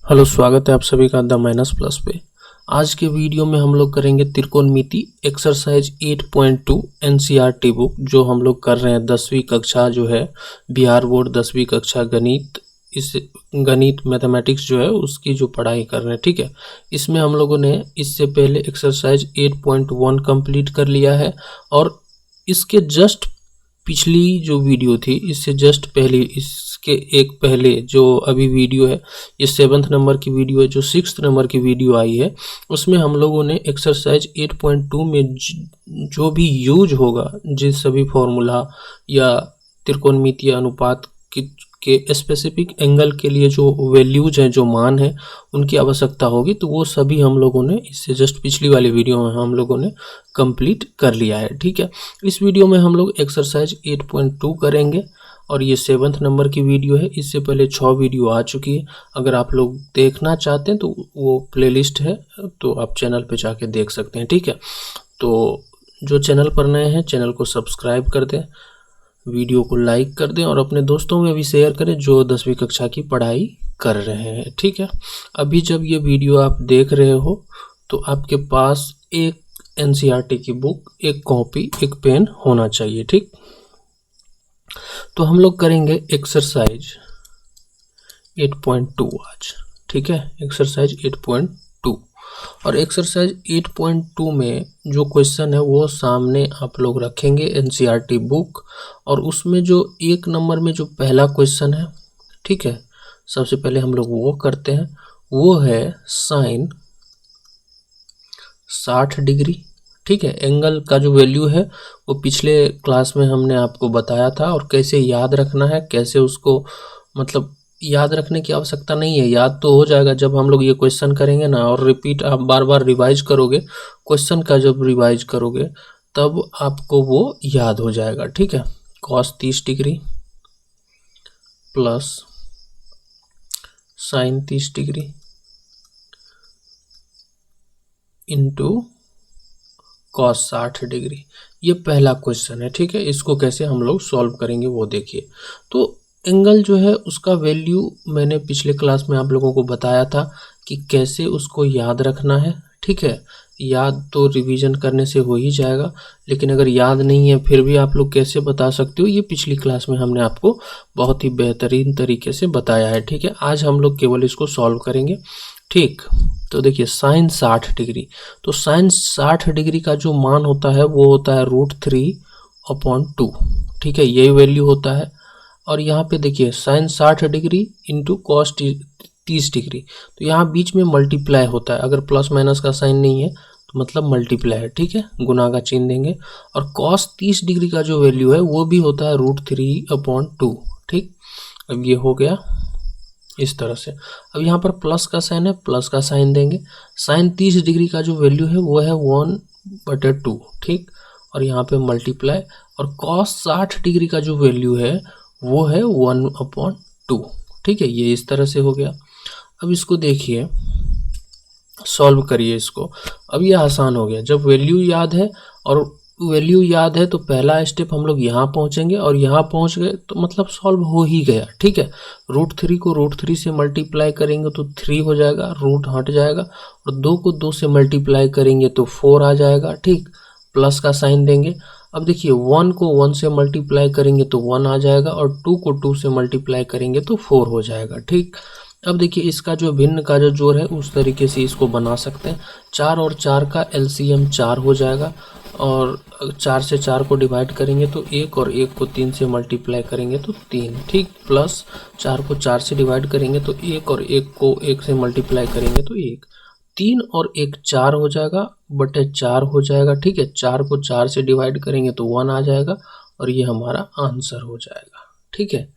Hello, स्वागत है आप सभी का द माइनस प्लस पे। आज के वीडियो में हम लोग करेंगे त्रिकोणमिति एक्सरसाइज 8.2 एनसीईआरटी बुक, जो हम लोग कर रहे हैं 10वीं कक्षा जो है बिहार बोर्ड 10वीं कक्षा गणित। इस गणित मैथमेटिक्स जो है उसकी जो पढ़ाई कर रहे हैं, ठीक है। इसमें हम लोगों ने इससे पहले एक्सरसाइज 8.1 कंप्लीट कर लिया है और इसके जस्ट पिछली जो वीडियो थी इससे जस्ट पहले, इसके एक पहले जो अभी वीडियो है ये 7th नंबर की वीडियो है, जो 6th नंबर की वीडियो आई है उसमें हम लोगों ने एक्सरसाइज 8.2 में जो भी यूज होगा, जिस सभी फॉर्मूला या त्रिकोणमितीय अनुपात के स्पेसिफिक एंगल के लिए जो वैल्यूज हैं, जो मान है, उनकी आवश्यकता होगी, तो वो सभी हम लोगों ने इससे जस्ट पिछली वाली वीडियो में हम लोगों ने कंप्लीट कर लिया है, ठीक है। इस वीडियो में हम लोग एक्सरसाइज 8.2 करेंगे और ये 7th नंबर की वीडियो है। इससे पहले 6 वीडियो आ चुकी है। अगर आप लोग देखना चाहते हैं तो वो प्लेलिस्ट है, तो आप चैनल पे जाके देख सकते हैं, ठीक है। तो जो चैनल पर नए हैं चैनल को सब्सक्राइब कर दें, वीडियो को लाइक कर दें और अपने दोस्तों में भी शेयर करें जो 10वीं कक्षा की पढ़ाई कर रहे हैं, ठीक है। अभी जब ये वीडियो आप देख रहे हो तो आपके पास एक एनसीईआरटी की बुक, एक कॉपी, एक पेन होना चाहिए, ठीक। तो हम लोग करेंगे एक्सरसाइज 8.2 आज, ठीक है। एक्सरसाइज 8.2 और एक्सरसाइज 8.2 में जो क्वेश्चन है वो सामने आप लोग रखेंगे एनसीईआरटी बुक, और उसमें जो एक नंबर में जो पहला क्वेश्चन है, ठीक है, सबसे पहले हम लोग वो करते हैं। वो है साइन 60 डिग्री, ठीक है। एंगल का जो वैल्यू है वो पिछले क्लास में हमने आपको बताया था, और कैसे याद रखना है, कैसे उसको, मतलब याद रखने की आवश्यकता नहीं है, याद तो हो जाएगा जब हम लोग ये क्वेश्चन करेंगे ना, और रिपीट आप बार बार रिवाइज करोगे क्वेश्चन का, जब रिवाइज करोगे तब आपको वो याद हो जाएगा, ठीक है। Cos 30 degree plus sign 30 degree into cos 60 degree, ये पहला क्वेश्चन है, ठीक है। इसको कैसे हम लोग सॉल्व करेंगे वो देखिए। तो एंगल जो है उसका वैल्यू मैंने पिछले क्लास में आप लोगों को बताया था कि कैसे उसको याद रखना है, ठीक है। याद तो रिवीजन करने से हो ही जाएगा, लेकिन अगर याद नहीं है फिर भी आप लोग कैसे बता सकते हो, ये पिछली क्लास में हमने आपको बहुत ही बेहतरीन तरीके से बताया है, ठीक है। आज हम लोग केवल इसको सॉल्व करेंगे, ठीक। तो देखिए साइन 60 डिग्री, तो साइन 60 डिग्री का जो मान होता है वो होता है √3/2, ठीक है, यही वैल्यू होता है। और यहाँ पे देखिए sine 60 degree into cos 30 degree, तो यहाँ बीच में मल्टीप्लाई होता है, अगर प्लस माइनस का साइन नहीं है तो मतलब मल्टीप्लाई है, ठीक है, गुना का चिन्ह देंगे। और कॉस 30 डिग्री का जो वैल्यू है वो भी होता है √3/2, ठीक। अब ये हो गया इस तरह से। अब यहाँ पर प्लस का साइन है, प्लस का साइन देंगे। साइन 30 डिग्री का जो वैल्यू है वो है 1/2, ठीक। और यहाँ पे मल्टीप्लाई, और कॉस 60 डिग्री का जो वैल्यू है वो है 1/2, ठीक है। ये इस तरह से हो गया। अब इसको देखिए, सॉल्व करिए इसको। अब ये आसान हो गया, जब वैल्यू याद है, और वैल्यू याद है तो पहला स्टेप हम लोग यहाँ पहुँचेंगे, और यहाँ पहुँच गए तो मतलब सॉल्व हो ही गया, ठीक है। √3 को √3 से मल्टीप्लाई करेंगे तो 3 हो जाएगा, रूट हट जाएगा, और 2 को 2 से मल्टीप्लाई करेंगे तो 4 आ जाएगा, ठीक। प्लस का साइन देंगे। अब देखिए 1 को 1 से मल्टीप्लाई करेंगे तो 1 आ जाएगा, और 2 को 2 से मल्टीप्लाई करेंगे तो 4 हो जाएगा, ठीक। अब देखिए इसका जो भिन्न का जो जोड़ है उस तरीके से इसको बना सकते हैं। 4 और 4 का एलसीएम 4 हो जाएगा, और 4 से 4 को डिवाइड करेंगे तो 1, और 1 को 3 से मल्टीप्लाई करेंगे तो 3, ठीक। प्लस 4 को 4 से डिवाइड करेंगे तो 1, और 1 को 1 से मल्टीप्लाई करेंगे तो 1। 3 और 1 4 हो जाएगा, बटे 4 हो जाएगा, ठीक है। 4 को 4 से डिवाइड करेंगे तो 1 आ जाएगा, और ये हमारा आंसर हो जाएगा, ठीक है।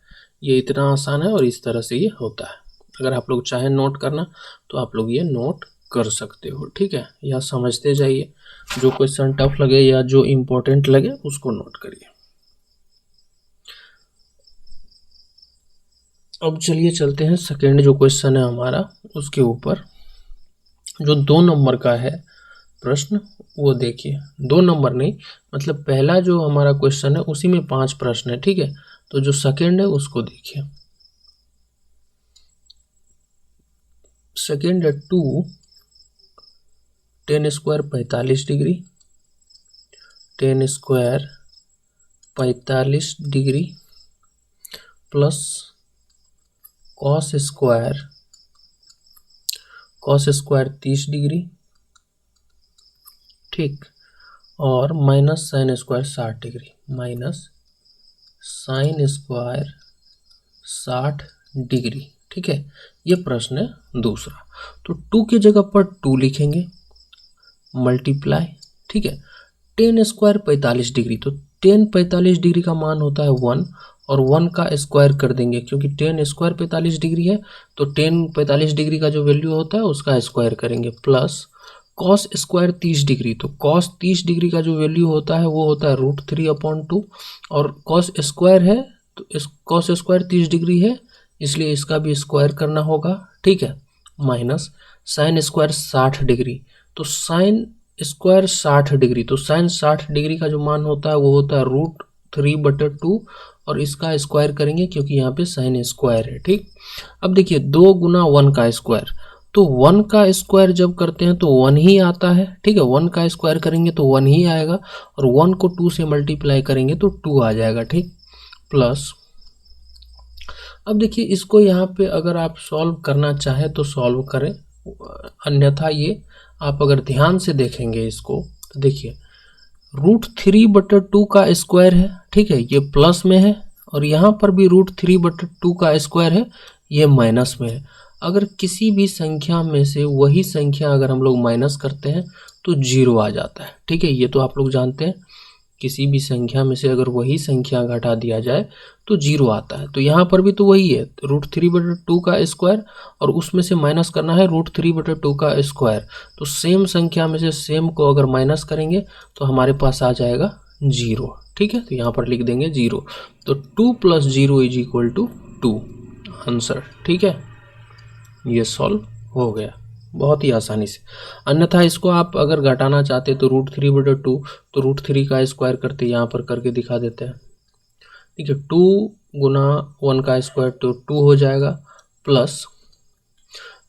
ये इतना आसान है और इस तरह से ये होता है। अगर आप लोग चाहें नोट करना तो आप लोग ये नोट कर सकते हो, ठीक है, या समझते जाइए। जो क्वेश्चन टफ लगे या जो इम्पोर्टेंट लगे उसको नोट करिए। अब चलिए चलते हैं सेकेंड जो क्वेश्चन है हमारा उसके ऊपर, जो 2 नंबर का है प्रश्न, वो देखिए। 2 नंबर नहीं, मतलब पहला जो हमारा क्वेश्चन है उसी में 5 प्रश्न है, ठीक है। तो जो सेकेंड है उसको देखिए। सेकेंड है 2 tan square 45 degree, tan square 45 degree plus cos square 30 degree, ठीक, और minus sine square 60 degree, minus sine square 60 degree. ठीक है, ये प्रश्न है दूसरा। तो 2 की जगह पर 2 लिखेंगे, मल्टीप्लाई, ठीक है, tan स्क्वायर 45 डिग्री, तो tan 45 डिग्री का मान होता है 1 और 1 का स्क्वायर कर देंगे, क्योंकि tan स्क्वायर 45 डिग्री है तो tan 45 डिग्री का जो वैल्यू होता है उसका स्क्वायर करेंगे, प्लस कॉस स्क्वायर 30 डिग्री, तो कॉस 30 डिग्री का जो वैल्यू होता है वो होता है √3/2 और कॉस स्क्वायर है तो इस कॉस स्क्वायर 30 डिग्री है इसलिए इसका भी स्क्वायर करना होगा। ठीक है, माइनस साइन स्क्वायर 60 डिग्री, तो साइन स्क्वायर 60 डिग्री, तो साइन 60 डिग्री का जो मान होता है वो होता है √3/2 और इसका स्क्वायर करेंगे क्योंकि यहाँ पे साइन स्क्वायर है। ठीक, अब देखिए 2 गुना 1 का स्क्वायर, तो 1 का स्क्वायर जब करते हैं तो 1 ही आता है। ठीक है, 1 का स्क्वायर करेंगे तो 1 ही आएगा और 1 को 2 से मल्टीप्लाई करेंगे तो 2 आ जाएगा। ठीक, प्लस अब देखिए इसको यहाँ पे अगर आप सॉल्व करना चाहें तो सॉल्व करें, अन्यथा ये आप अगर ध्यान से देखेंगे इसको तो देखिए √3/2 का स्क्वायर है। ठीक है, ये प्लस में है और यहाँ पर भी √3/2 का स्क्वायर है, ये माइनस में है। अगर किसी भी संख्या में से वही संख्या अगर हम लोग माइनस करते हैं तो 0 आ जाता है। ठीक है, ये तो आप लोग जानते हैं, किसी भी संख्या में से अगर वही संख्या घटा दिया जाए तो 0 आता है। तो यहाँ पर भी तो वही है, √3/2 का स्क्वायर और उसमें से माइनस करना है √3/2 का स्क्वायर, तो सेम संख्या में से सेम को अगर माइनस करेंगे तो हमारे पास आ जाएगा 0। ठीक है, तो यहाँ पर लिख देंगे 0, तो 2 + 0 = 2 आंसर। ठीक है, ये सॉल्व हो गया बहुत ही आसानी से। अन्यथा इसको आप अगर घटाना चाहते तो √3/2 तो √3 का स्क्वायर करते, यहाँ पर करके दिखा देते हैं। ठीक है, 2 गुना 1 का स्क्वायर तो 2 हो जाएगा, प्लस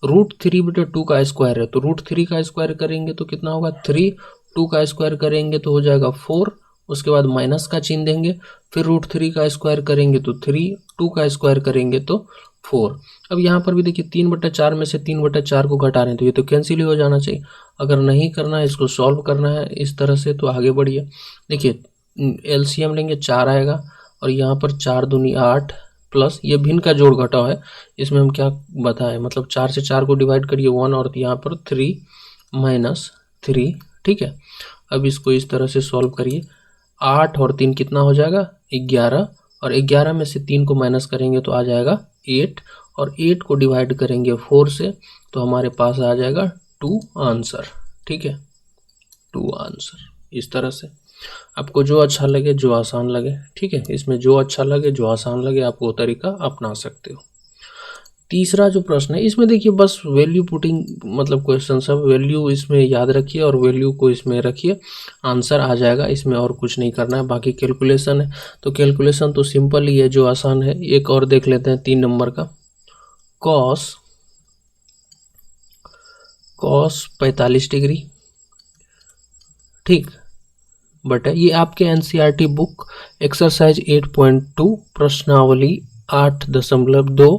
√3/2 का स्क्वायर है तो √3 का स्क्वायर करेंगे तो कितना होगा 3, 2 का स्क्वायर करेंगे तो हो जाएगा 4, उसके बाद माइनस का चिन्ह देंगे, फिर √3 का स्क्वायर करेंगे तो 3, 2 का स्क्वायर करेंगे तो 4। अब यहाँ पर भी देखिए 3/4 में से 3/4 को घटा रहे हैं तो ये तो कैंसिल ही हो जाना चाहिए। अगर नहीं करना है, इसको सॉल्व करना है इस तरह से तो आगे बढ़िए। देखिए एलसीएम लेंगे 4 आएगा और यहाँ पर 4 दूनी 8 प्लस ये भिन्न का जोड़ घटाव है, इसमें हम क्या बताएं, मतलब 4 से 4 को डिवाइड करिए 1 और यहाँ पर 3 - 3। ठीक है, अब इसको इस तरह से सॉल्व करिए, 8 और 3 कितना हो जाएगा 11 और 11 में से 3 को माइनस करेंगे तो आ जाएगा 8 और 8 को डिवाइड करेंगे 4 से तो हमारे पास आ जाएगा 2 आंसर। ठीक है, 2 आंसर। इस तरह से आपको जो अच्छा लगे, जो आसान लगे, ठीक है, इसमें जो अच्छा लगे, जो आसान लगे आप वो तरीका अपना सकते हो। तीसरा जो प्रश्न है इसमें देखिए बस वैल्यू पुटिंग, मतलब क्वेश्चन सब वैल्यू इसमें याद रखिए और वैल्यू को इसमें रखिए, आंसर आ जाएगा, इसमें और कुछ नहीं करना है। बाकी कैलकुलेशन है तो कैलकुलेशन तो सिंपल ही है, जो आसान है। एक और देख लेते हैं 3 नंबर का, कॉस 45 डिग्री, ठीक, बट ये आपके एनसीईआरटी बुक एक्सरसाइज 8.2 प्रश्नावली 8.2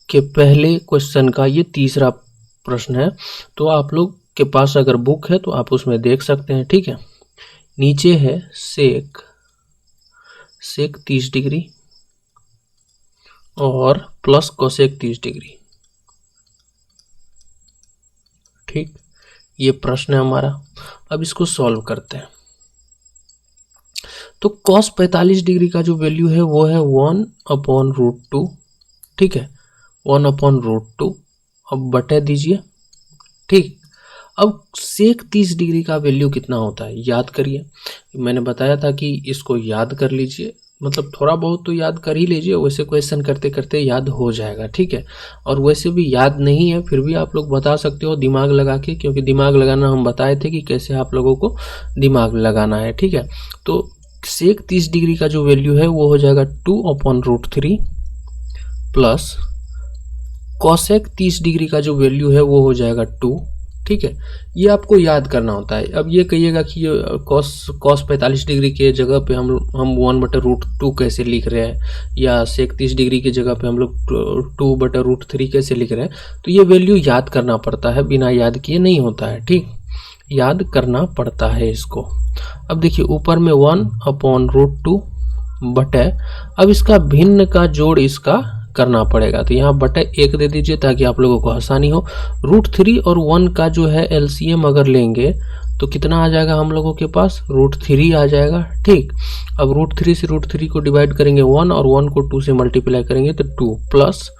के पहले क्वेश्चन का ये तीसरा प्रश्न है। तो आप लोग के पास अगर बुक है तो आप उसमें देख सकते हैं। ठीक है, नीचे है सेक 30 डिग्री और प्लस कोसेक 30 डिग्री। ठीक, ये प्रश्न है हमारा। अब इसको सॉल्व करते हैं। तो cos 45 डिग्री का जो वैल्यू है वो है 1/√2। ठीक है, 1/√2, अब बटे दीजिए। ठीक, अब सेक 30 डिग्री का वैल्यू कितना होता है याद करिए, मैंने बताया था कि इसको याद कर लीजिए, मतलब थोड़ा बहुत तो याद कर ही लीजिए, वैसे क्वेश्चन करते करते याद हो जाएगा। ठीक है, और वैसे भी याद नहीं है फिर भी आप लोग बता सकते हो दिमाग लगा के, क्योंकि दिमाग लगाना हम बताए थे कि कैसे आप लोगों को दिमाग लगाना है। ठीक है, तो सेक 30 डिग्री का जो वैल्यू है वो हो जाएगा 2/√3 प्लस कोसेक 30 डिग्री का जो वैल्यू है वो हो जाएगा 2। ठीक है, ये आपको याद करना होता है। अब ये कहिएगा कि ये कॉस 45 डिग्री के जगह पे हम 1/√2 कैसे लिख रहे हैं, या सेक 30 डिग्री की जगह पे हम लोग 2/√3 कैसे लिख रहे हैं। तो ये वैल्यू याद करना पड़ता है, बिना याद किए नहीं होता है। ठीक, याद करना पड़ता है इसको। अब देखिए ऊपर में 1/√2 बटे, अब इसका भिन्न का जोड़ इसका करना पड़ेगा, तो यहाँ बटे 1 दे दीजिए ताकि आप लोगों को आसानी हो। √3 और 1 का जो है एलसीएम अगर लेंगे तो कितना आ जाएगा हम लोगों के पास, √3 आ जाएगा। ठीक, अब √3 से √3 को डिवाइड करेंगे 1, और 1 को 2 से मल्टीप्लाई करेंगे तो 2, प्लस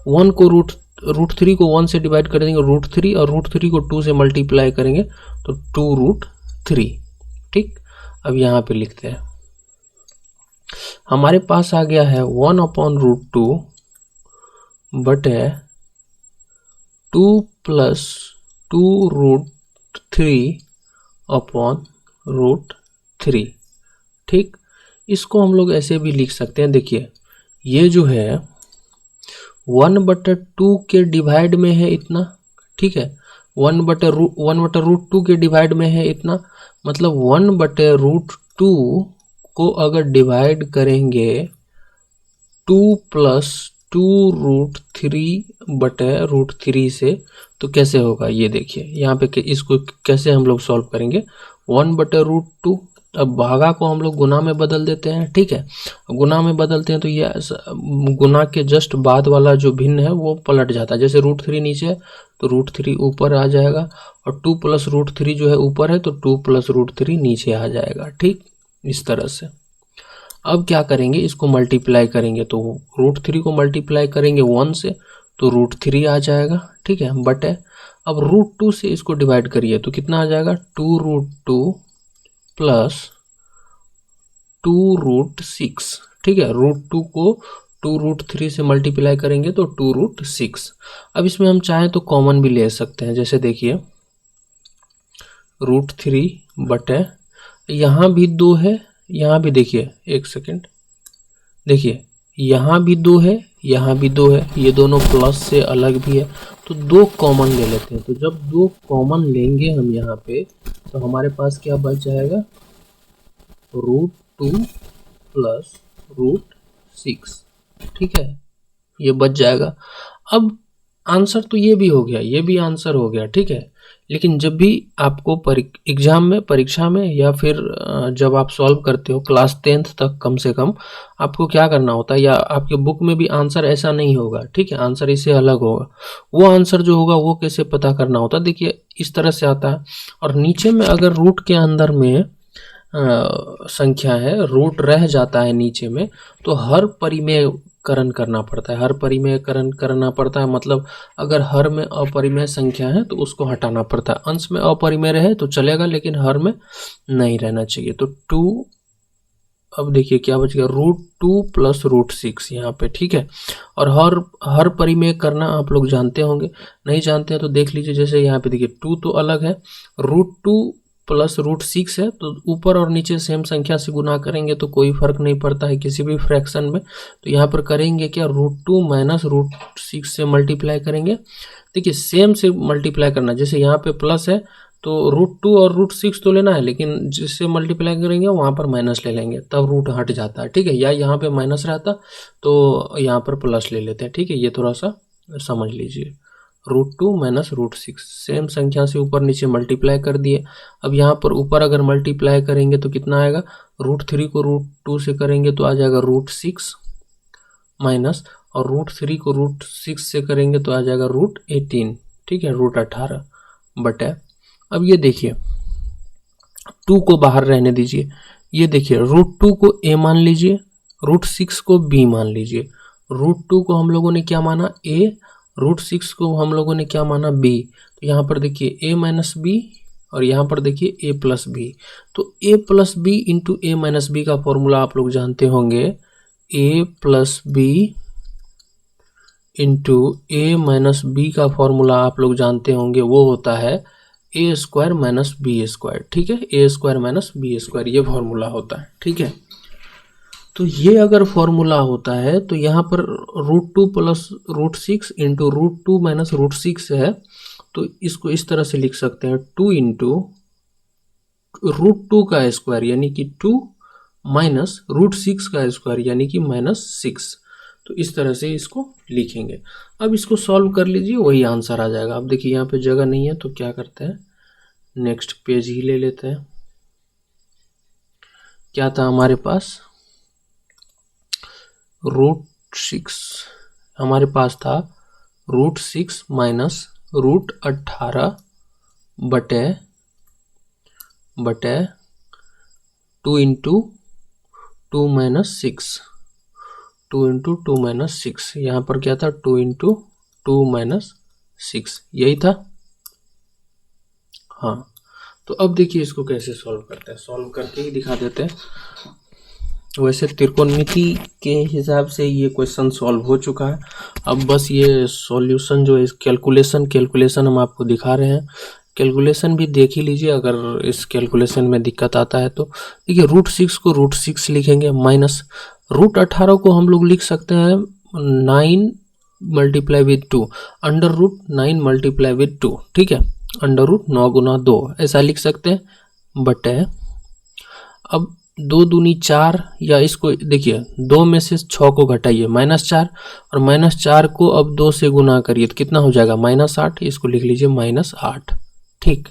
1 को √3 को 1 से डिवाइड कर देंगे √3, और √3 को 2 से मल्टीप्लाई करेंगे तो 2√3। ठीक, अब यहाँ पे लिखते हैं, हमारे पास आ गया है 1/√2 बटे 2 + 2√3/√3। ठीक, इसको हम लोग ऐसे भी लिख सकते हैं। देखिए ये जो है 1/2 के डिवाइड में है इतना। ठीक है, 1/√2 के डिवाइड में है इतना, मतलब 1/√2 को अगर डिवाइड करेंगे 2 + 2√3/√3 से तो कैसे होगा, ये देखिए यहाँ पे इसको कैसे हम लोग सॉल्व करेंगे। 1/√2, अब भागा को हम लोग गुना में बदल देते हैं। ठीक है, गुना में बदलते हैं तो ये गुना के जस्ट बाद वाला जो भिन्न है वो पलट जाता है। जैसे √3 नीचे है तो √3 ऊपर आ जाएगा, और 2 + √3 जो है ऊपर है तो 2 + √3 नीचे आ जाएगा। ठीक, इस तरह से। अब क्या करेंगे, इसको मल्टीप्लाई करेंगे, तो √3 को मल्टीप्लाई करेंगे 1 से तो √3 आ जाएगा। ठीक है, बटे अब √2 से इसको डिवाइड करिए तो कितना आ जाएगा, 2√2 + 2√6। ठीक है, √2 को 2√3 से मल्टीप्लाई करेंगे तो 2√6। अब इसमें हम चाहें तो कॉमन भी ले सकते हैं, जैसे देखिए √3 बटे, यहाँ भी 2 है, यहाँ भी देखिए, एक सेकेंड, देखिए यहाँ भी 2 है, यहाँ भी 2 है, ये दोनों प्लस से अलग भी है, तो 2 कॉमन ले लेते हैं। तो जब 2 कॉमन लेंगे हम यहाँ पे तो हमारे पास क्या बच जाएगा, √2 + √6। ठीक है, ये बच जाएगा। अब आंसर तो ये भी हो गया, ये भी आंसर हो गया। ठीक है, लेकिन जब भी आपको एग्जाम में, परीक्षा में, या फिर जब आप सॉल्व करते हो क्लास 10th तक कम से कम आपको क्या करना होता है, या आपके बुक में भी आंसर ऐसा नहीं होगा। ठीक है, आंसर इससे अलग होगा। वो आंसर जो होगा वो कैसे पता करना होता है, देखिए इस तरह से आता है, और नीचे में अगर रूट के अंदर में संख्या है, रूट रह जाता है नीचे में, तो हर परिमेयकरण करना पड़ता है। हर परिमेयकरण करना पड़ता है मतलब अगर हर में अपरिमेय संख्या है तो उसको हटाना पड़ता है। अंश में अपरिमेय रहे तो चलेगा, लेकिन हर में नहीं रहना चाहिए। तो 2, अब देखिए क्या बच गया, √2 + √6 यहाँ पे। ठीक है, और हर परिमेय करना आप लोग जानते होंगे, नहीं जानते हैं तो देख लीजिए। जैसे यहाँ पे देखिए 2 तो अलग है, √2 + √6 है, तो ऊपर और नीचे सेम संख्या से गुना करेंगे तो कोई फर्क नहीं पड़ता है किसी भी फ्रैक्शन में। तो यहाँ पर करेंगे क्या, √2 - √6 से मल्टीप्लाई करेंगे। देखिए सेम से मल्टीप्लाई करना, जैसे यहाँ पे प्लस है तो √2 और √6 तो लेना है, लेकिन जिससे मल्टीप्लाई करेंगे वहाँ पर माइनस ले लेंगे, तब रूट हट जाता है। ठीक है, या यहाँ पे माइनस रहता तो यहाँ पर प्लस ले लेते हैं। ठीक है, ये थोड़ा सा समझ लीजिए। √2 - √6 सेम संख्या से ऊपर नीचे मल्टीप्लाई कर दिए। अब यहाँ पर ऊपर अगर मल्टीप्लाई करेंगे तो कितना आएगा, √3 को √2 से करेंगे तो आ जाएगा √6 माइनस, और √3 को √6 से करेंगे तो आ जाएगा √18। ठीक है, √18 बटे, अब ये देखिए 2 को बाहर रहने दीजिए। ये देखिए √2 को a मान लीजिए, √6 को b मान लीजिए। √2 को हम लोगों ने क्या माना, a, √6 को हम लोगों ने क्या माना, b। तो यहाँ पर देखिए a - b, और यहाँ पर देखिए a + b। तो a + b into a - b का फॉर्मूला आप लोग जानते होंगे, a + b into a - b का फॉर्मूला आप लोग जानते होंगे, वो होता है a² - b²। ठीक है, a² - b², ये फॉर्मूला होता है। ठीक है, तो ये अगर फॉर्मूला होता है तो यहाँ पर √2 प्लस √6 इंटू √2 माइनस √6 है, तो इसको इस तरह से लिख सकते हैं 2 इंटू √2 का स्क्वायर यानी कि 2 माइनस √6 का स्क्वायर यानी कि -6। तो इस तरह से इसको लिखेंगे। अब इसको सॉल्व कर लीजिए, वही आंसर आ जाएगा। अब देखिए यहाँ पे जगह नहीं है तो क्या करते हैं, नेक्स्ट पेज ही ले लेते हैं। क्या था हमारे पास, √6 हमारे पास था √6 माइनस √18 बटे 2 इंटू 2 माइनस 6, 2 इंटू 2 माइनस 6, यहाँ पर क्या था 2 इंटू 2 माइनस 6, यही था। हाँ, तो अब देखिए इसको कैसे सॉल्व करते हैं, सॉल्व करके ही दिखा देते हैं। वैसे त्रिकोणमिति के हिसाब से ये क्वेश्चन सॉल्व हो चुका है। अब बस ये सॉल्यूशन जो है, कैलकुलेशन हम आपको दिखा रहे हैं। कैलकुलेशन भी देख ही लीजिए, अगर इस कैलकुलेशन में दिक्कत आता है तो। देखिए √6 को √6 लिखेंगे, माइनस √18 को हम लोग लिख सकते हैं 9 मल्टीप्लाई विद 2, √9 मल्टीप्लाई विद 2, ठीक है, √9 गुना 2 ऐसा लिख सकते हैं, बटे अब 2 दूनी 4, या इसको देखिए 2 में से 6 को घटाइए -4, और -4 को अब 2 से गुना करिए तो कितना हो जाएगा -8, इसको लिख लीजिए -8, ठीक।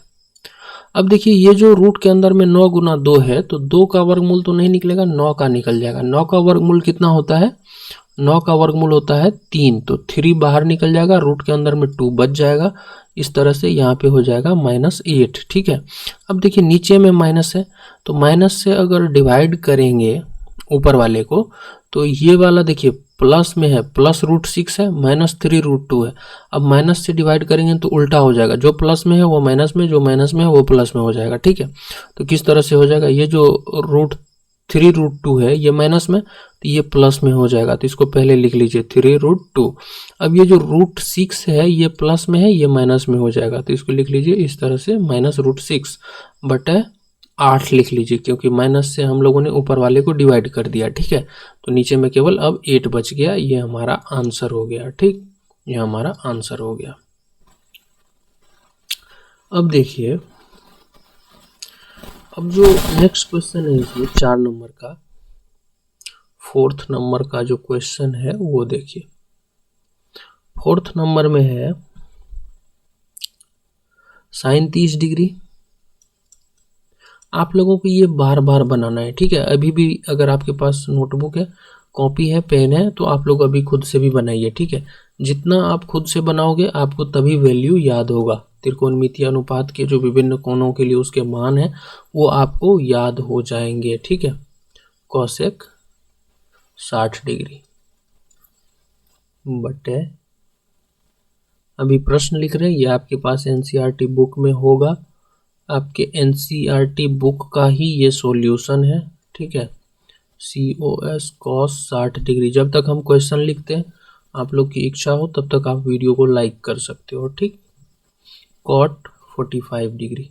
अब देखिए ये जो रूट के अंदर में 9 गुना 2 है तो 2 का वर्गमूल तो नहीं निकलेगा, 9 का निकल जाएगा। 9 का वर्गमूल कितना होता है, 9 का वर्गमूल होता है 3, तो 3 बाहर निकल जाएगा, रूट के अंदर में 2 बच जाएगा। इस तरह से यहाँ पे हो जाएगा -8, ठीक है। अब देखिए नीचे में माइनस है, तो माइनस से अगर डिवाइड करेंगे ऊपर वाले को तो ये वाला देखिए प्लस में है, प्लस √6 है, -3 √2 है। अब माइनस से डिवाइड करेंगे तो उल्टा हो जाएगा, जो प्लस में है वो माइनस में, जो माइनस में है वो प्लस में हो जाएगा, ठीक है। तो किस तरह से हो जाएगा, ये जो √3 √2 है ये माइनस में, तो ये प्लस में हो जाएगा, तो इसको पहले लिख लीजिए 3 √2। अब ये जो √6 है ये प्लस में है, ये माइनस में हो जाएगा, तो इसको लिख लीजिए इस तरह से -√6 बटे 8 लिख लीजिए, क्योंकि माइनस से हम लोगों ने ऊपर वाले को डिवाइड कर दिया, ठीक है। तो नीचे में केवल अब 8 बच गया, ये हमारा आंसर हो गया, ठीक, ये हमारा आंसर हो गया। अब देखिए, अब जो नेक्स्ट क्वेश्चन है इसमें 4 नंबर का, 4th नंबर का जो क्वेश्चन है वो देखिए। 4th नंबर में है sin 30 डिग्री। आप लोगों को ये बार बार बनाना है, ठीक है। अभी भी अगर आपके पास नोटबुक है, कॉपी है, पेन है, तो आप लोग अभी खुद से भी बनाइए, ठीक है। जितना आप खुद से बनाओगे आपको तभी वैल्यू याद होगा। त्रिकोणमितीय अनुपात के जो विभिन्न कोणों के लिए उसके मान है वो आपको याद हो जाएंगे, ठीक है। कोसेक 60 डिग्री बटे, अभी प्रश्न लिख रहे हैं, ये आपके पास एनसीईआरटी बुक में होगा, आपके एनसीईआरटी बुक का ही ये सॉल्यूशन है, ठीक है। COS cos 60 degree. जब तक हम क्वेश्चन लिखते हैं, आप लोग की इच्छा हो तब तक आप वीडियो को लाइक कर सकते हो, ठीक। cot 45 degree.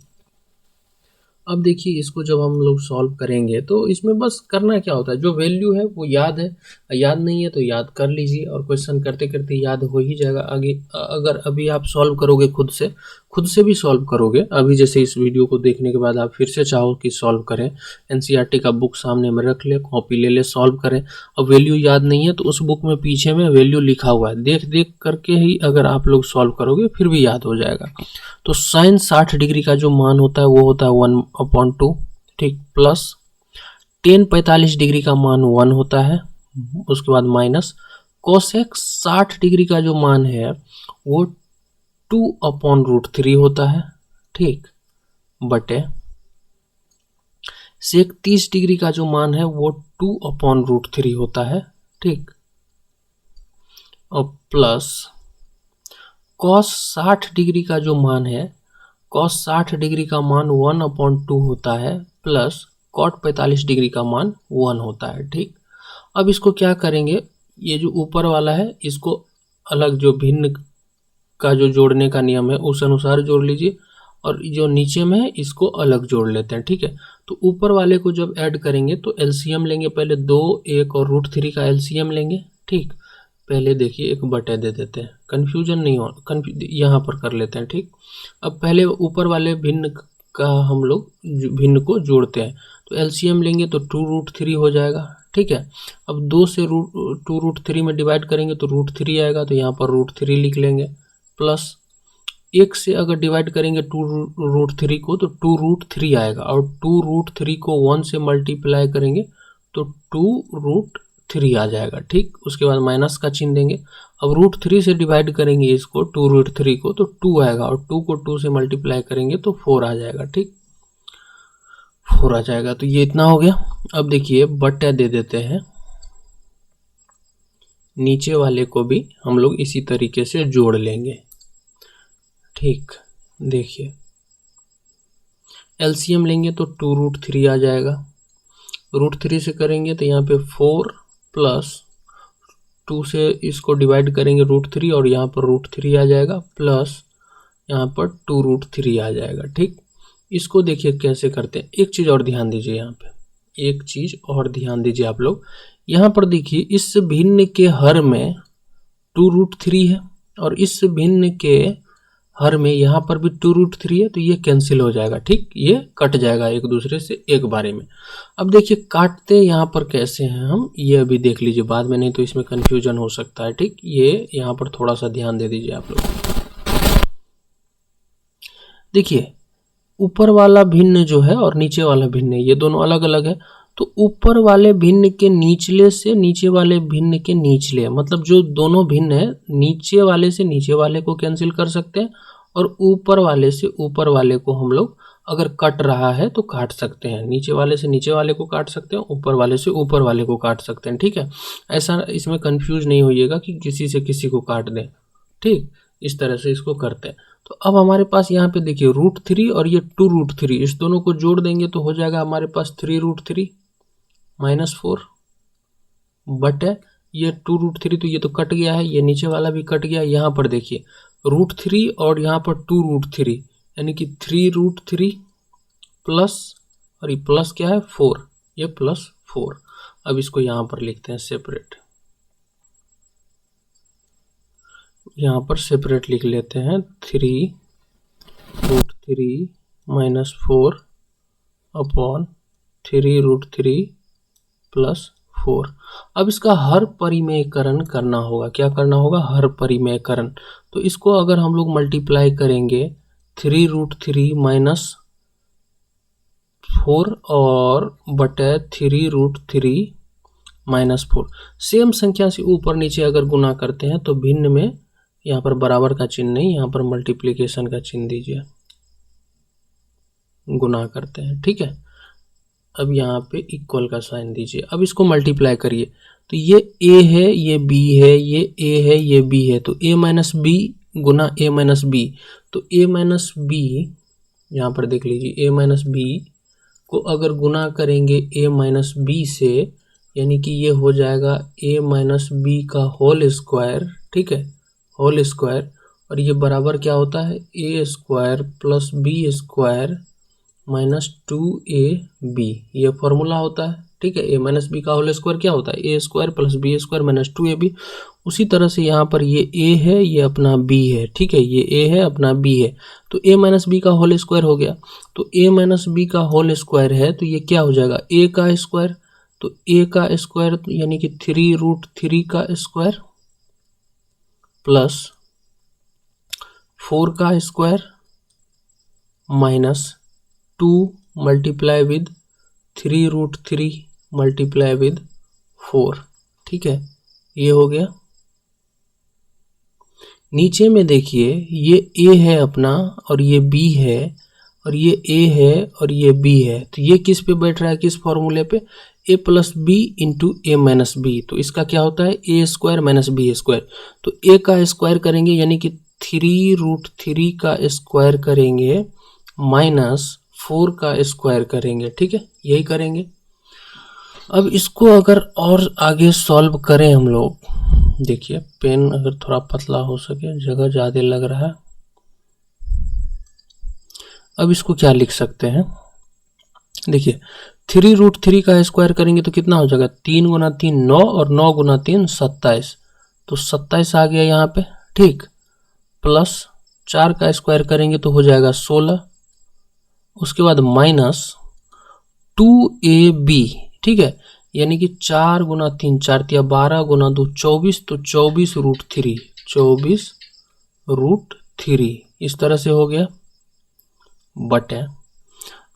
अब देखिए इसको जब हम लोग सॉल्व करेंगे तो इसमें बस करना क्या होता है, जो वैल्यू है वो याद है, याद नहीं है तो याद कर लीजिए, और क्वेश्चन करते करते याद हो ही जाएगा। आगे अगर अभी आप सॉल्व करोगे खुद से भी सॉल्व करोगे, अभी जैसे इस वीडियो को देखने के बाद आप फिर से चाहो कि सॉल्व करें, एनसीईआरटी का बुक सामने में रख ले, कॉपी ले ले, सॉल्व करें। अब वैल्यू याद नहीं है तो उस बुक में पीछे में वैल्यू लिखा हुआ है, देख देख करके ही अगर आप लोग सॉल्व करोगे फिर भी याद हो जाएगा। तो साइन 60 डिग्री का जो मान होता है वो होता है 1/2, ठीक, प्लस टेन 45 डिग्री का मान 1 होता है, उसके बाद माइनस कोसेक 60 डिग्री का जो मान है वो 2/√3 होता है, ठीक, बटे सेक 30 डिग्री का जो मान है वो 2/√3 होता है, ठीक, और प्लस cos 60 डिग्री का जो मान है, cos 60 डिग्री का मान 1/2 होता है, प्लस cot 45 डिग्री का मान 1 होता है, ठीक। अब इसको क्या करेंगे, ये जो ऊपर वाला है इसको अलग, जो भिन्न का जो जोड़ने का नियम है उस अनुसार जोड़ लीजिए, और जो नीचे में है इसको अलग जोड़ लेते हैं, ठीक है। तो ऊपर वाले को जब ऐड करेंगे तो एलसीएम लेंगे, पहले 2, 1 और √3 का एलसीएम लेंगे, ठीक। पहले देखिए एक बटे दे देते हैं, कन्फ्यूजन नहीं हो, यहाँ पर कर लेते हैं, ठीक। अब पहले ऊपर वाले भिन्न का हम लोग भिन्न को जोड़ते हैं, तो एलसीएम लेंगे तो 2√3 हो जाएगा, ठीक है। अब 2 से 2√3 में डिवाइड करेंगे तो √3 आएगा, तो यहाँ पर √3 लिख लेंगे, प्लस 1 से अगर डिवाइड करेंगे 2√3 को तो 2√3 आएगा, और 2√3 को 1 से मल्टीप्लाई करेंगे तो 2√3 आ जाएगा, ठीक। उसके बाद माइनस का चिन्ह देंगे। अब √3 से डिवाइड करेंगे इसको 2√3 को तो 2 आएगा, और 2 को 2 से मल्टीप्लाई करेंगे तो 4 आ जाएगा, ठीक, 4 आ जाएगा। तो ये इतना हो गया। अब देखिए बटे दे देते हैं, नीचे वाले को भी हम लोग इसी तरीके से जोड़ लेंगे, ठीक। देखिए एलसीएम लेंगे तो 2√3 आ जाएगा, √3 से करेंगे तो यहाँ पे 4 प्लस 2 से इसको डिवाइड करेंगे √3 और यहाँ पर √3 आ जाएगा, प्लस यहाँ पर 2√3 आ जाएगा, ठीक। इसको देखिए कैसे करते हैं। एक चीज़ और ध्यान दीजिए, यहाँ पे एक चीज़ और ध्यान दीजिए आप लोग, यहाँ पर देखिए इस भिन्न के हर में 2√3 है और इस भिन्न के हर में यहाँ पर भी 2√3 है, तो ये कैंसिल हो जाएगा, ठीक, ये कट जाएगा एक दूसरे से एक बारे में। अब देखिए काटते यहाँ पर कैसे हैं हम, ये अभी देख लीजिए बाद में, नहीं तो इसमें कन्फ्यूजन हो सकता है, ठीक। ये यहाँ पर थोड़ा सा ध्यान दे दीजिए आप लोग। देखिए ऊपर वाला भिन्न जो है और नीचे वाला भिन्न है, ये दोनों अलग अलग है, तो ऊपर वाले भिन्न के निचले से नीचे वाले भिन्न के निचले, मतलब जो दोनों भिन्न है नीचे वाले से नीचे वाले को कैंसिल कर सकते हैं, और ऊपर वाले से ऊपर वाले को हम लोग अगर कट रहा है तो काट सकते हैं, नीचे वाले से नीचे वाले को काट सकते हैं, ऊपर वाले से ऊपर वाले को काट सकते हैं, ठीक है। ऐसा इसमें कंफ्यूज नहीं होइएगा कि किसी से किसी को काट दें, ठीक, इस तरह से इसको करते हैं। तो अब हमारे पास यहाँ पे देखिए √3 और ये 2√3, इस दोनों को जोड़ देंगे तो हो जाएगा हमारे पास 3√3 -4 बटे ये 2√3, तो ये तो कट गया है, ये नीचे वाला भी कट गया। यहाँ पर देखिए √3 और यहाँ पर 2√3, यानी कि 3√3 प्लस, और ये प्लस क्या है 4, ये +4। अब इसको यहाँ पर लिखते हैं सेपरेट, यहाँ पर सेपरेट लिख लेते हैं, 3√3 -4 अपॉन 3√3 +4। अब इसका हर परिमेयकरण करना होगा, क्या करना होगा, हर परिमेयकरण। तो इसको अगर हम लोग मल्टीप्लाई करेंगे 3√3 -4 और बटे 3√3 -4, सेम संख्या से ऊपर नीचे अगर गुना करते हैं तो भिन्न में यहाँ पर बराबर का चिन्ह नहीं, यहाँ पर मल्टीप्लिकेशन का चिन्ह दीजिए, गुना करते हैं, ठीक है। अब यहाँ पे इक्वल का साइन दीजिए। अब इसको मल्टीप्लाई करिए, तो ये a है, ये b है, ये a है, ये b है, तो a - b Guna a - b, तो a - b यहाँ पर देख लीजिए, a - b को अगर गुना करेंगे a - b से, यानी कि ये हो जाएगा a - b का होल स्क्वायर, ठीक है, होल स्क्वायर, और ये बराबर क्या होता है, a square plus b square -2ab, ये फॉर्मूला होता है, ठीक है। a - b का होल स्क्वायर क्या होता है, a square plus b square -2ab। उसी तरह से यहाँ पर ये a है, ये अपना b है, ठीक है, ये a है अपना b है, तो a - b का होल स्क्वायर हो गया। तो a - b का होल स्क्वायर है तो ये क्या हो जाएगा, a का स्क्वायर, तो a का स्क्वायर यानी कि 3√3 का स्क्वायर प्लस 4 का square -2 multiply with 3√3 multiply with 4, ठीक है, ये हो गया। नीचे में देखिए ये a है अपना और ये b है, और ये a है और ये b है, तो ये किस पे बैठ रहा है, किस फॉर्मूले पे, a + b into a - b, तो इसका क्या होता है a स्क्वायर -b स्क्वायर, तो a का स्क्वायर करेंगे यानी कि 3√3 का स्क्वायर करेंगे -4 का स्क्वायर करेंगे, ठीक है, यही करेंगे। अब इसको अगर और आगे सॉल्व करें हम लोग, देखिए पेन अगर थोड़ा पतला हो सके, जगह ज़्यादा लग रहा है, अब इसको क्या लिख सकते हैं, देखिए 3√3 का स्क्वायर करेंगे तो कितना हो जाएगा, 3 गुना 3 9 और 9 गुना 3 27, तो 27 आ गया यहाँ पे, ठीक। प्लस 4 का स्क्वायर करेंगे तो हो जाएगा 16, उसके बाद माइनस 2ab, ठीक है, यानी कि 4 गुना 3 4 तिया 12 गुना 2 24, तो 24√3 24√3 इस तरह से हो गया बटे।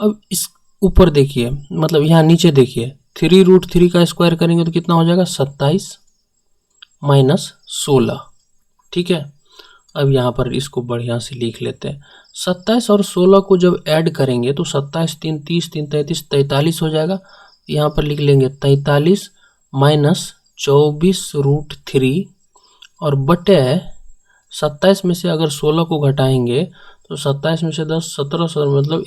अब इस ऊपर देखिए, मतलब यहाँ नीचे देखिए, 3√3 का स्क्वायर करेंगे तो कितना हो जाएगा 27 माइनस 16, ठीक है। अब यहाँ पर इसको बढ़िया से लिख लेते हैं, 27 और 16 को जब ऐड करेंगे तो 27 3 30 3 33 43 हो जाएगा। यहाँ पर लिख लेंगे 43 माइनस 24√3 और बटे 27 में से अगर 16 को घटाएंगे तो 27 में से 10 17 मतलब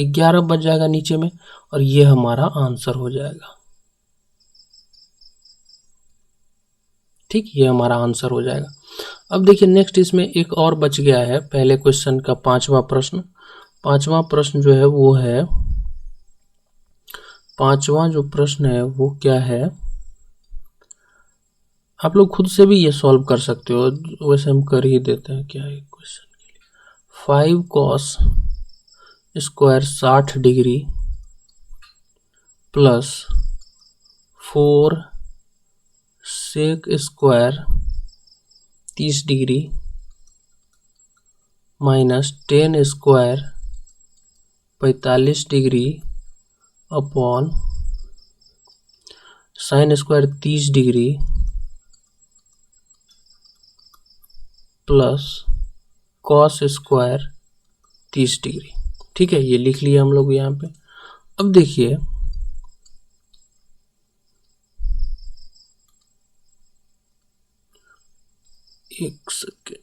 11 बच जाएगा नीचे में, और ये हमारा आंसर हो जाएगा, ठीक, ये हमारा आंसर हो जाएगा। अब देखिए नेक्स्ट इसमें एक और बच गया है, पहले क्वेश्चन का पांचवा प्रश्न जो है वो है, पांचवा जो प्रश्न है वो क्या है, आप लोग खुद से भी ये सॉल्व कर सकते हो, वैसे हम कर ही देते हैं क्या है क्वेश्चन के लिए। 5 cos square 60 degree plus 4 sec square 30 degree minus 10 square 45 degree upon sine square 30 degree plus cos square 30 degree, ठीक है, ये लिख लिया हम लोग यहाँ पे। अब देखिए एक सेकेंड,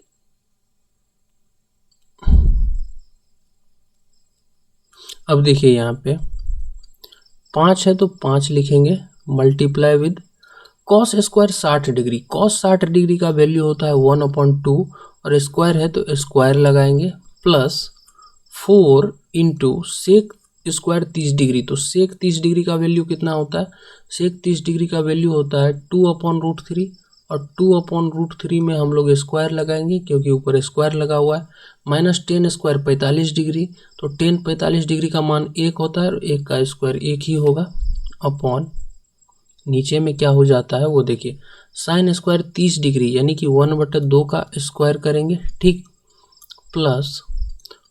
अब देखिए यहाँ पे 5 है तो 5 लिखेंगे multiply with cos square 60 degree, cos 60 degree का वैल्यू होता है 1/2 और स्क्वायर है तो स्क्वायर लगाएंगे, plus 4 into sec square 30 degree, तो सेक 30 डिग्री का वैल्यू कितना होता है, सेक 30 डिग्री का वैल्यू होता है 2/√3 और 2/√3 में हम लोग स्क्वायर लगाएंगे क्योंकि ऊपर स्क्वायर लगा हुआ है, माइनस 10 स्क्वायर 45 डिग्री, तो 10 45 डिग्री का मान 1 होता है और 1 का स्क्वायर 1 ही होगा, अपॉन नीचे में क्या हो जाता है वो देखिए, साइन स्क्वायर 30 डिग्री यानी कि 1/2 का स्क्वायर करेंगे, ठीक, प्लस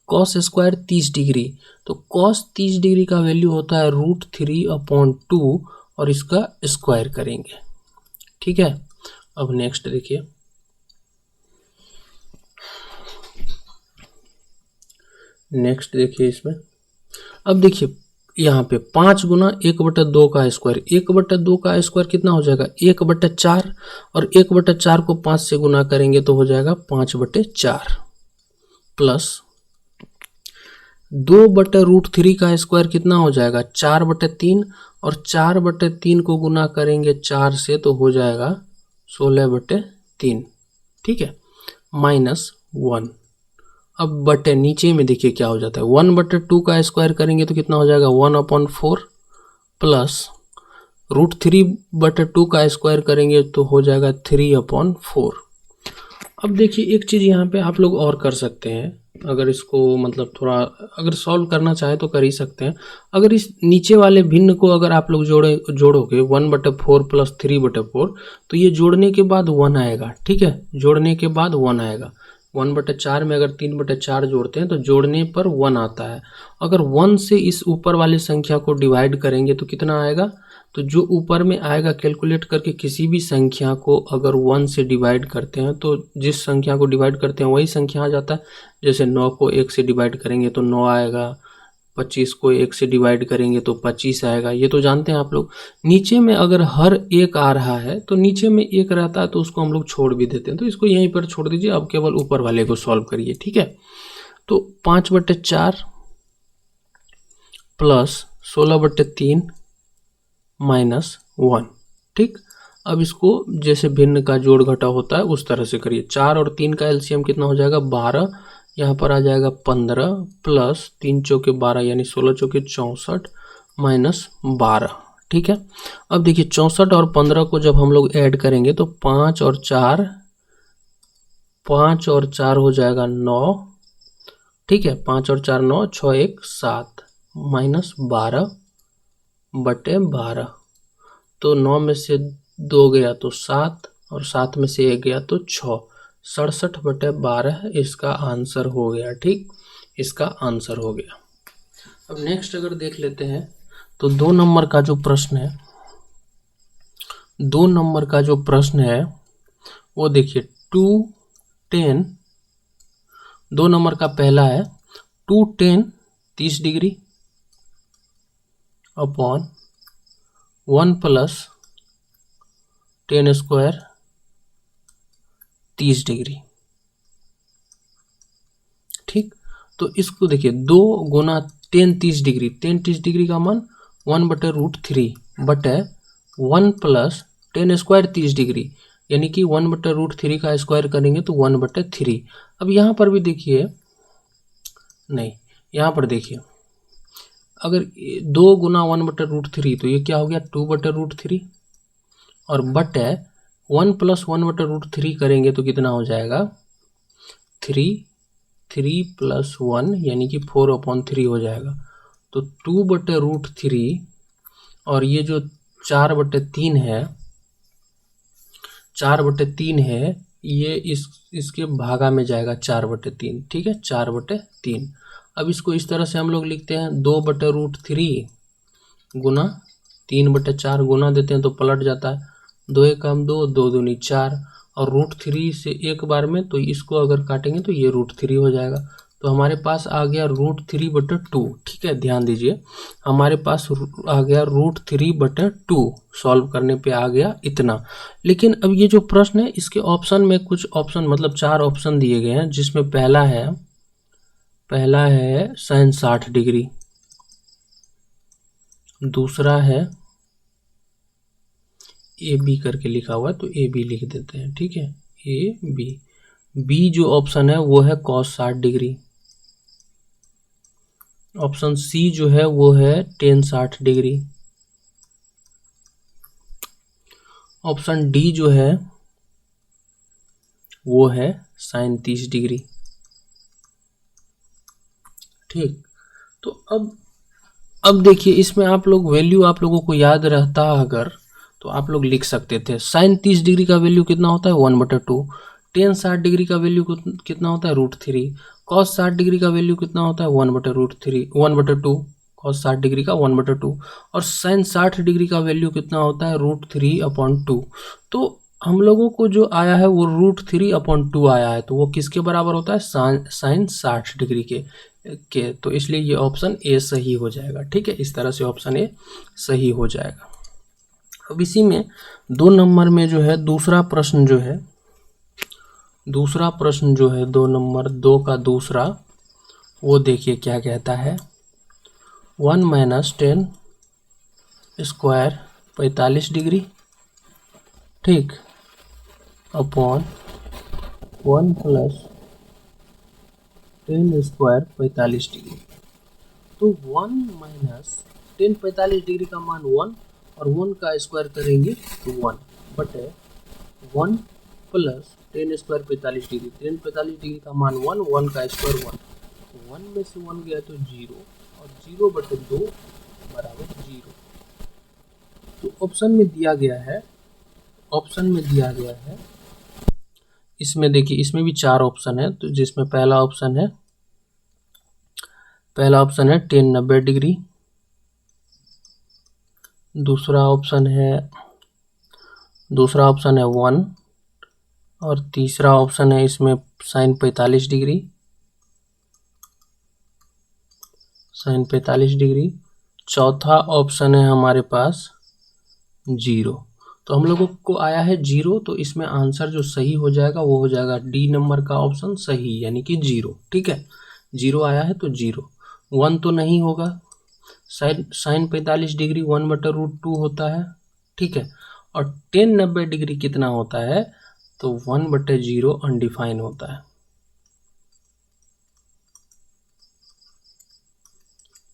कॉस स्क्वायर 30 डिग्री, तो कॉस 30 डिग्री का वैल्यू होता है √3/2 और इसका स्क्वायर करेंगे, ठीक है। अब नेक्स्ट देखिए, इसमें अब देखिए यहाँ पे 5 गुना 1/2 का स्क्वायर, 1/2 का स्क्वायर कितना हो जाएगा 1/4, और 1/4 को 5 से गुना करेंगे तो हो जाएगा 5/4, प्लस 2/√3 का स्क्वायर कितना हो जाएगा 4/3, और 4/3 को गुना करेंगे 4 से तो हो जाएगा 16/3, ठीक है, माइनस 1। अब बटे नीचे में देखिए क्या हो जाता है, 1/2 का स्क्वायर करेंगे तो कितना हो जाएगा 1/4, प्लस √3/2 का स्क्वायर करेंगे तो हो जाएगा 3/4। अब देखिए एक चीज़ यहाँ पे आप लोग और कर सकते हैं, अगर इसको मतलब थोड़ा अगर सॉल्व करना चाहे तो कर ही सकते हैं। अगर इस नीचे वाले भिन्न को अगर आप लोग जोड़ोगे 1/4 प्लस 3/4, तो ये जोड़ने के बाद 1 आएगा, ठीक है, जोड़ने के बाद 1 आएगा। 1/4 में अगर 3/4 जोड़ते हैं तो जोड़ने पर 1 आता है। अगर 1 से इस ऊपर वाली संख्या को डिवाइड करेंगे तो कितना आएगा, तो जो ऊपर में आएगा कैलकुलेट करके किसी भी संख्या को अगर 1 से डिवाइड करते हैं तो जिस संख्या को डिवाइड करते हैं वही संख्या आ जाता है। जैसे 9 को 1 से डिवाइड करेंगे तो 9 आएगा, 25 को 1 से डिवाइड करेंगे तो 25 आएगा, ये तो जानते हैं आप लोग। नीचे में अगर हर एक आ रहा है तो नीचे में 1 रहता है तो उसको हम लोग छोड़ भी देते हैं, तो इसको यहीं पर छोड़ दीजिए, अब केवल ऊपर वाले को सॉल्व करिए, ठीक है। तो 5/4 प्लस 16/3 माइनस 1, ठीक। अब इसको जैसे भिन्न का जोड़ घटा होता है उस तरह से करिए। 4 और 3 का एलसीएम कितना हो जाएगा 12, यहाँ पर आ जाएगा 15 प्लस 3 चौके 12 यानी 16 चौके 64 माइनस 12। ठीक है, अब देखिए 64 और 15 को जब हम लोग ऐड करेंगे तो 5 और 4 हो जाएगा 9। ठीक है, 5 और 4 9, 6 1 7 माइनस 12/12। तो 9 में से 2 गया तो 7 और 7 में से 1 गया तो 6, 67/12 इसका आंसर हो गया। ठीक, इसका आंसर हो गया। अब नेक्स्ट अगर देख लेते हैं तो 2 नंबर का जो प्रश्न है, 2 नंबर का जो प्रश्न है वो देखिए 2 10, 2 नंबर का पहला है 2 10 30 degree upon 1 plus 10 square 30 degree. ठीक, तो इसको देखिए 2 गुना 10 30 डिग्री, 10 30 डिग्री का मान 1/√3 बटे 1 प्लस 10 स्क्वायर 30 डिग्री यानी कि 1/√3 का स्क्वायर करेंगे तो 1/3। अब यहाँ पर भी देखिए, नहीं यहाँ पर देखिए अगर 2 गुना 1/√3 तो ये क्या हो गया 2/√3 और बटे 1 प्लस 1/√3 करेंगे तो कितना हो जाएगा 3 प्लस 1 यानी कि 4/3 हो जाएगा। तो 2/√3 और ये जो 4/3 है, 4/3 है, ये इसके भागा में जाएगा 4/3। ठीक है, 4/3। अब इसको इस तरह से हम लोग लिखते हैं 2/√3 गुना 3/4 गुना देते हैं तो पलट जाता है, 2 1 2, 2 दूनी 4 और √3 से एक बार में, तो इसको अगर काटेंगे तो ये √3 हो जाएगा। तो हमारे पास आ गया √3/2। ठीक है, ध्यान दीजिए हमारे पास आ गया √3/2, सॉल्व करने पे आ गया इतना। लेकिन अब ये जो प्रश्न है इसके ऑप्शन में कुछ ऑप्शन मतलब 4 ऑप्शन दिए गए हैं, जिसमें पहला है sin 60 डिग्री, दूसरा है ए बी करके लिखा हुआ है तो ए बी लिख देते हैं। ठीक है, ए बी जो ऑप्शन है वो है cos 60 डिग्री, ऑप्शन सी जो है वो है tan 60 डिग्री, ऑप्शन डी जो है वो है sin 30 डिग्री। ठीक, तो अब देखिए इसमें आप लोग वैल्यू आप लोगों को याद रहता अगर तो आप लोग लिख सकते थे sin 30 डिग्री का वैल्यू कितना होता है 1/2, tan 60 डिग्री का वैल्यू कितना होता है √3, cos 60 डिग्री का वैल्यू कितना होता है 1/2, cos 60 डिग्री का 1/2 और sin 60 डिग्री का वैल्यू कितना होता है √3/2। तो हम लोगों को जो आया है वो √3/2 आया है, तो वो किसके बराबर होता है sin 60 डिग्री के, तो इसलिए ये ऑप्शन ए सही हो जाएगा। ठीक है, इस तरह से ऑप्शन ए सही हो जाएगा। अब इसी में 2 नंबर में जो है दूसरा प्रश्न जो है 2 नंबर 2 का दूसरा, वो देखिए क्या कहता है 1 - 10 स्क्वायर 45 डिग्री, ठीक, अपॉन 1 प्लस 10 स्क्वायर 45 डिग्री। तो 1 - 10 45 डिग्री का मान 1 और 1 का स्क्वायर करेंगे तो 1 बटे 1 प्लस 10 स्क्वायर 45 डिग्री, 10 45 डिग्री का मान 1, 1 का स्क्वायर 1, तो 1 में से 1 गया तो 0 और 0/2 बराबर 0। तो ऑप्शन में दिया गया है इसमें देखिए इसमें भी 4 ऑप्शन है, तो जिसमें पहला ऑप्शन है 10 90 डिग्री, दूसरा ऑप्शन है 1 और तीसरा ऑप्शन है इसमें sin 45 डिग्री, चौथा ऑप्शन है हमारे पास 0। तो हम लोगों को आया है 0, तो इसमें आंसर जो सही हो जाएगा वो हो जाएगा डी नंबर का ऑप्शन सही यानी कि 0। ठीक है, 0 आया है तो 0, 1 तो नहीं होगा, sin 45 डिग्री 1/√2 होता है। ठीक है, और 10 90 डिग्री कितना होता है तो 1/0 अनडिफाइन होता है।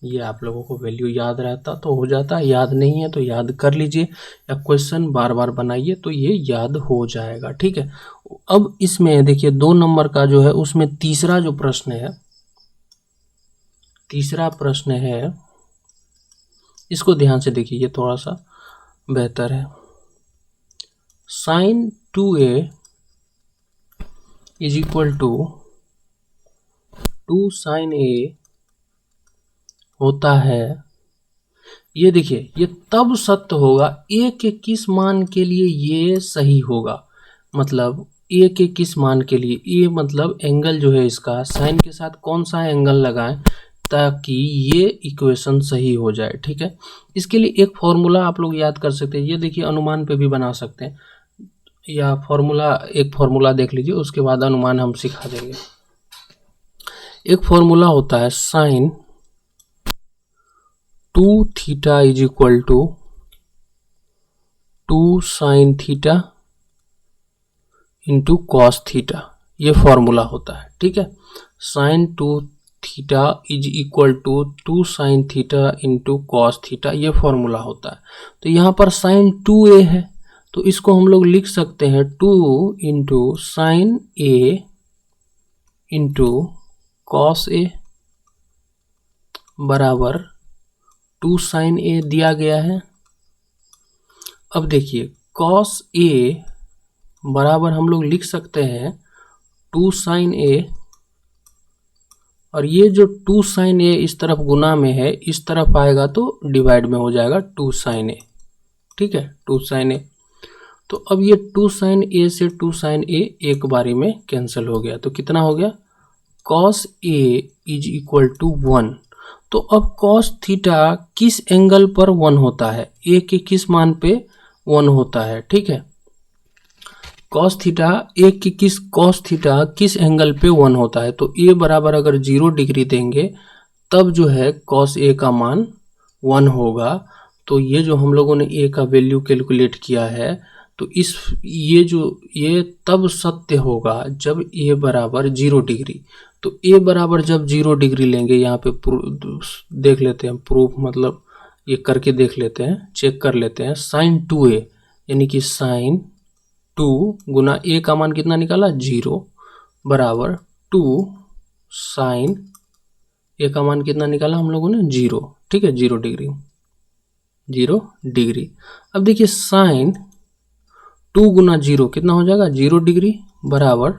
ये आप लोगों को वैल्यू याद रहता तो हो जाता, याद नहीं है तो याद कर लीजिए या क्वेश्चन बार बार बनाइए तो ये याद हो जाएगा। ठीक है, अब इसमें देखिए 2 नंबर का जो है उसमें तीसरा जो प्रश्न है, तीसरा प्रश्न है, इसको ध्यान से देखिए, ये थोड़ा सा बेहतर है। sin 2a is equal to 2 sin a होता है, ये देखिए ये तब सत्य होगा a के किस मान के लिए ये सही होगा, मतलब a के किस मान के लिए, a मतलब एंगल जो है इसका साइन के साथ कौन सा एंगल लगाएं ताकि ये इक्वेशन सही हो जाए। ठीक है, इसके लिए एक फॉर्मूला आप लोग याद कर सकते हैं, ये देखिए अनुमान पे भी बना सकते हैं, या फॉर्मूला, एक फॉर्मूला देख लीजिए उसके बाद अनुमान हम सिखा देंगे। एक फॉर्मूला होता है sine 2 theta is equal to 2 sine theta into cos theta, ये फॉर्मूला होता है। ठीक है, sine 2 theta is equal to 2 sine theta into cos theta, ये फॉर्मूला होता है। तो यहाँ पर साइन 2a है तो इसको हम लोग लिख सकते हैं 2 into sine a into cos a बराबर 2 साइन a दिया गया है। अब देखिए कॉस a बराबर हम लोग लिख सकते हैं 2 साइन a, और ये जो 2 साइन a इस तरफ गुना में है, इस तरफ आएगा तो डिवाइड में हो जाएगा 2 साइन a। ठीक है, 2 साइन a, तो अब ये 2 साइन a से 2 साइन a एक बारी में कैंसिल हो गया, तो कितना हो गया, cos a is equal to 1। तो अब cos थीटा किस एंगल पर 1 होता है, a के किस मान पे 1 होता है। ठीक है, cos थीटा a की किस, cos थीटा किस एंगल पे 1 होता है, तो a बराबर अगर 0 डिग्री देंगे तब जो है cos a का मान 1 होगा। तो ये जो हम लोगों ने a का वैल्यू कैलकुलेट किया है, तो इस ये तब सत्य होगा जब a बराबर 0 डिग्री। तो a बराबर जब 0 डिग्री लेंगे, यहाँ पे देख लेते हैं प्रूफ, मतलब ये करके देख लेते हैं, चेक कर लेते हैं। साइन 2a यानी कि साइन 2 गुना a का मान कितना निकाला, 0 बराबर 2 साइन a का मान कितना निकाला हम लोगों ने, 0। ठीक है, 0 डिग्री, 0 डिग्री। अब देखिए साइन 2 गुना 0 कितना हो जाएगा, 0 डिग्री बराबर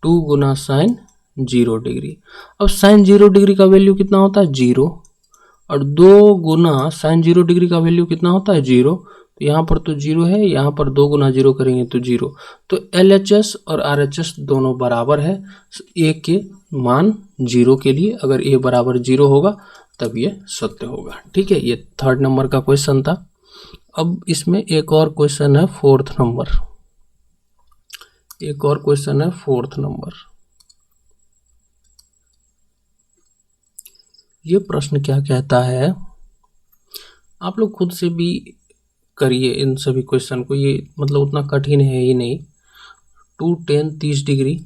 2 गुना साइन 0 डिग्री। अब साइन 0 डिग्री का वैल्यू कितना होता है, 0, और 2 गुना साइन 0 डिग्री का वैल्यू कितना होता है, 0। तो यहाँ पर तो 0 है, यहाँ पर 2 गुना 0 करेंगे तो 0। तो LHS और RHS दोनों बराबर है a के मान 0 के लिए, अगर a बराबर 0 होगा तब ये सत्य होगा। ठीक है, ये 3rd नंबर का क्वेश्चन था। अब इसमें एक और क्वेश्चन है 4th नंबर, एक और क्वेश्चन है 4th नंबर। ये प्रश्न क्या कहता है, आप लोग खुद से भी करिए इन सभी क्वेश्चन को, ये मतलब उतना कठिन है ही नहीं। 2 tan 30 डिग्री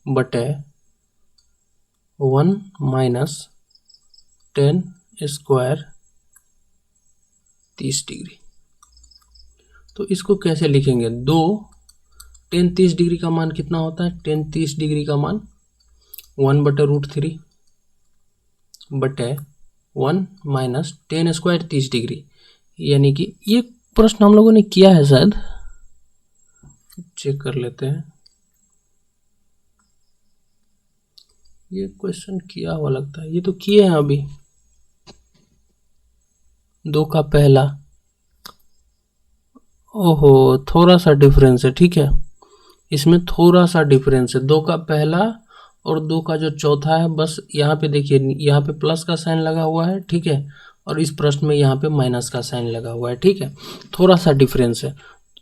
बटे 1 माइनस tan स्क्वायर 30 डिग्री, तो इसको कैसे लिखेंगे, 2 tan 30 डिग्री का मान कितना होता है, tan 30 डिग्री का मान 1/√3 बटे 1 माइनस tan स्क्वायर 30 डिग्री, यानी कि ये प्रश्न हम लोगों ने किया है, शायद चेक कर लेते हैं। ये क्वेश्चन किया हुआ लगता है, ये तो किए हैं अभी, 2 का पहला। ओहो, थोड़ा सा डिफरेंस है। ठीक है, इसमें थोड़ा सा डिफरेंस है, 2 का पहला और 2 का जो चौथा है, बस यहाँ पे देखिए, यहाँ पे प्लस का साइन लगा हुआ है। ठीक है, और इस प्रश्न में यहाँ पे माइनस का साइन लगा हुआ है। ठीक है, थोड़ा सा डिफरेंस है,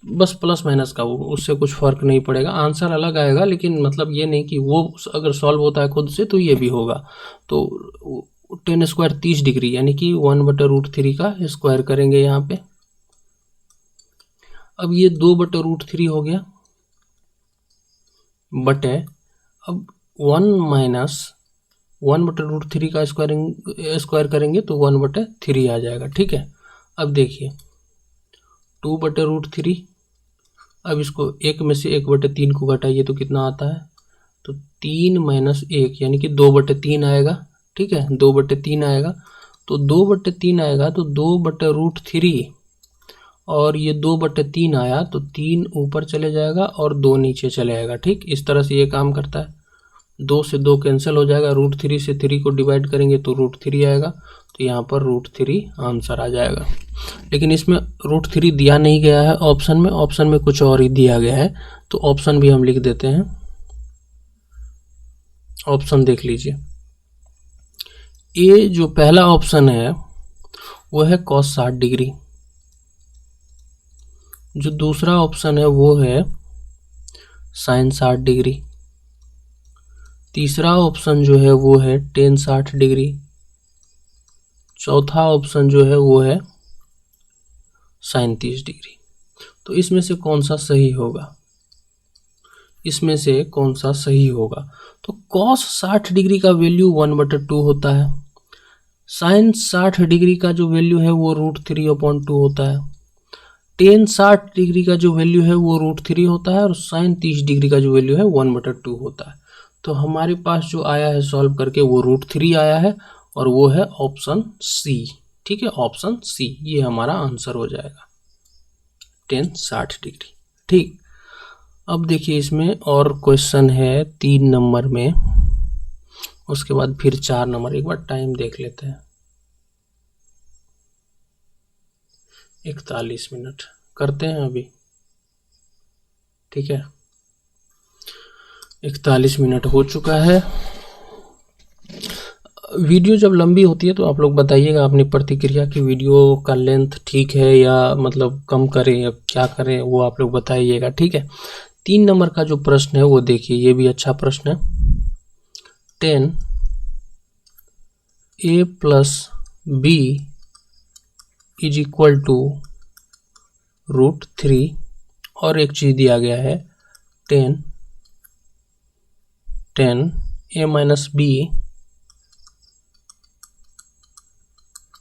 बस प्लस माइनस का, उससे कुछ फर्क नहीं पड़ेगा, आंसर अलग आएगा, लेकिन मतलब ये नहीं कि वो अगर सॉल्व होता है खुद से तो ये भी होगा। तो tan स्क्वायर 30 डिग्री यानी कि 1/√3 का स्क्वायर करेंगे यहाँ पे। अब ये 2/√3 हो गया बटे, अब 1 माइनस 1/√3 का स्क्वायर करेंगे तो 1/3 आ जाएगा। ठीक है, अब देखिए 2/√3, अब इसको 1 में से 1/3 को घटाइए तो कितना आता है, तो 3 - 1 यानी कि 2/3 आएगा। ठीक है, 2/3 आएगा, तो 2/3 आएगा तो 2/√3 और ये 2/3 आया तो 3 ऊपर चले जाएगा और 2 नीचे चले आएगा। ठीक, इस तरह से ये काम करता है। 2 से 2 कैंसिल हो जाएगा, √3 से 3 को डिवाइड करेंगे तो √3 आएगा, तो यहाँ पर √3 आंसर आ जाएगा। लेकिन इसमें √3 दिया नहीं गया है ऑप्शन में कुछ और ही दिया गया है, तो ऑप्शन भी हम लिख देते हैं। ऑप्शन देख लीजिए, ए जो पहला ऑप्शन है वो है cos 60 डिग्री, जो दूसरा ऑप्शन है वो है sin 60 डिग्री, तीसरा ऑप्शन जो है वो है tan 60 डिग्री, चौथा ऑप्शन जो है वो है sin 30 डिग्री। तो इसमें से कौन सा सही होगा, इसमें से कौन सा सही होगा? तो cos 60 डिग्री का वैल्यू 1/2 होता है, sin 60 डिग्री का जो वैल्यू है वो √3/2 होता है, tan 60 डिग्री का जो वैल्यू है वो √3 होता है, और sin 30 डिग्री का जो वैल्यू है 1/2 होता है। तो हमारे पास जो आया है सॉल्व करके वो √3 आया है, और वो है ऑप्शन सी। ठीक है, ऑप्शन सी ये हमारा आंसर हो जाएगा, tan 60 डिग्री। ठीक, अब देखिए इसमें और क्वेश्चन है 3 नंबर में, उसके बाद फिर 4 नंबर। एक बार टाइम देख लेते हैं, 41 मिनट करते हैं अभी। ठीक है, 41 मिनट हो चुका है। वीडियो जब लंबी होती है तो आप लोग बताइएगा अपनी प्रतिक्रिया कि वीडियो का लेंथ ठीक है या मतलब कम करें या क्या करें, वो आप लोग बताइएगा। ठीक है, 3 नंबर का जो प्रश्न है वो देखिए, ये भी अच्छा प्रश्न है। 10 a + b = √3, और एक चीज दिया गया है 10 a - b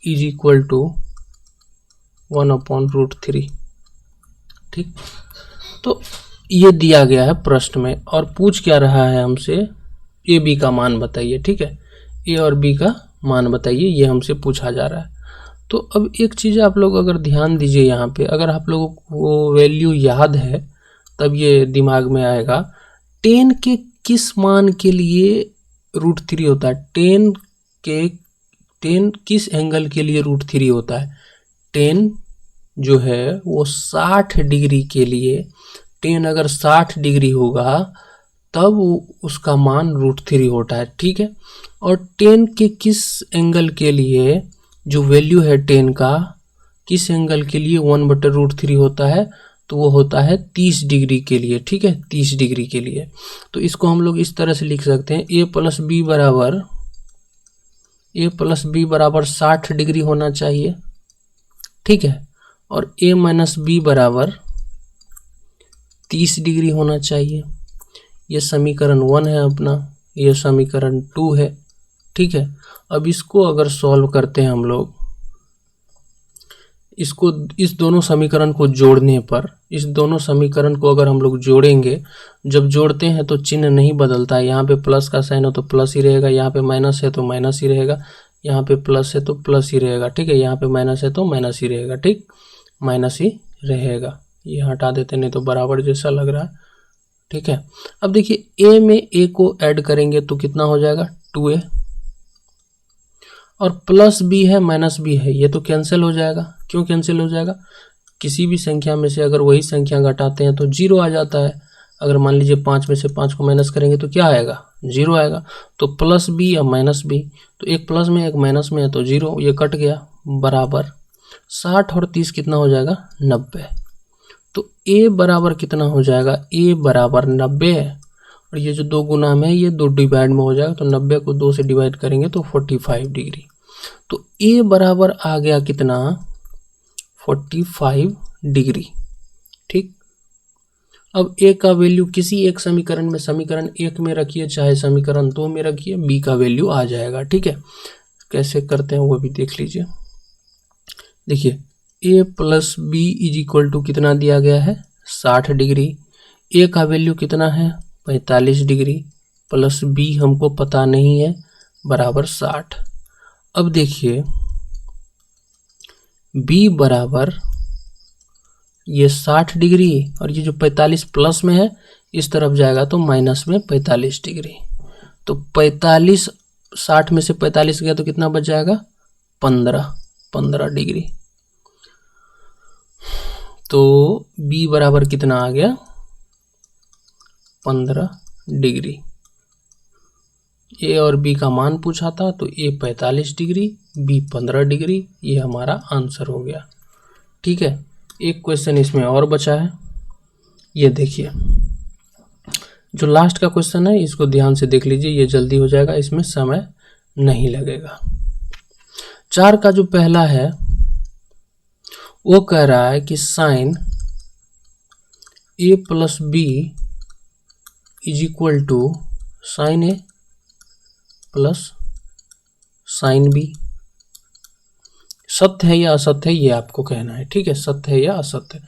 = 1/√3। ठीक, तो ये दिया गया है प्रश्न में, और पूछ क्या रहा है हमसे, ए बी का मान बताइए। ठीक है, ए और बी का मान बताइए, ये हमसे पूछा जा रहा है। तो अब एक चीज़ आप लोग अगर ध्यान दीजिए यहाँ पे, अगर आप लोगों को वो वैल्यू याद है तब ये दिमाग में आएगा। 10 के किस मान के लिए √3 होता है, 10 किस एंगल के लिए √3 होता है? 10 जो है वो 60 डिग्री के लिए, 10 अगर 60 डिग्री होगा तब उसका मान √3 होता है। ठीक है, और 10 के किस एंगल के लिए जो वैल्यू है 10 का, किस एंगल के लिए 1/√3 होता है, तो वो होता है 30 डिग्री के लिए। ठीक है, 30 डिग्री के लिए। तो इसको हम लोग इस तरह से लिख सकते हैं, a + b बराबर 60 डिग्री होना चाहिए। ठीक है, और a - b बराबर 30 डिग्री होना चाहिए। ये समीकरण 1 है अपना, ये समीकरण 2 है। ठीक है, अब इसको अगर सॉल्व करते हैं हम लोग, इसको इस दोनों समीकरण को जोड़ने पर, इस दोनों समीकरण को अगर हम लोग जोड़ेंगे, जब जोड़ते हैं तो चिन्ह नहीं बदलता है। यहाँ पे प्लस का साइन हो तो प्लस ही रहेगा, यहाँ पे माइनस है तो माइनस ही रहेगा, यहाँ पे प्लस है तो प्लस ही रहेगा। ठीक है, यहाँ पे माइनस है तो माइनस ही रहेगा। ठीक, माइनस ही रहेगा, ये हटा देते नहीं तो बराबर जैसा लग रहा है। ठीक है, अब देखिए a में a को ऐड करेंगे तो कितना हो जाएगा 2a, और प्लस b है माइनस b है, ये तो कैंसिल हो जाएगा। क्यों कैंसिल हो जाएगा? किसी भी संख्या में से अगर वही संख्या घटाते हैं तो 0 आ जाता है। अगर मान लीजिए 5 में से 5 को माइनस करेंगे तो क्या आएगा? 0 आएगा। तो प्लस b या माइनस b, तो एक प्लस में एक माइनस में है तो 0, ये कट गया, बराबर 60 और 30 कितना हो जाएगा 90। तो a बराबर कितना हो जाएगा? a बराबर 90, और ये जो 2 गुना में है ये 2 डिवाइड में हो जाएगा, तो 90 को 2 से डिवाइड करेंगे तो 45 डिग्री। तो a बराबर आ गया कितना? 45 डिग्री। ठीक, अब ए का वैल्यू किसी एक समीकरण में, समीकरण 1 में रखिए चाहे समीकरण 2 में रखिए, बी का वैल्यू आ जाएगा। ठीक है, कैसे करते हैं वो भी देख लीजिए। देखिए A plus B is equal to कितना दिया गया है 60 डिग्री, ए का वैल्यू कितना है 45 डिग्री, प्लस बी हमको पता नहीं है बराबर 60। अब देखिए बी बराबर ये 60 डिग्री और ये जो 45 प्लस में है इस तरफ जाएगा तो माइनस में 45 डिग्री। तो 45 60 में से 45 गया तो कितना बच जाएगा 15 डिग्री। तो बी बराबर कितना आ गया 15 डिग्री। ए और बी का मान पूछा था तो ए 45 डिग्री, बी 15 डिग्री, ये हमारा आंसर हो गया। ठीक है, एक क्वेश्चन इसमें और बचा है, ये देखिए जो लास्ट का क्वेश्चन है इसको ध्यान से देख लीजिए, ये जल्दी हो जाएगा, इसमें समय नहीं लगेगा। 4 का जो पहला है वो कह रहा है कि sine A plus B is equal to sine A plus sine B. सत्य है या असत्य है ये आपको कहना है। ठीक है, सत्य है या असत्य।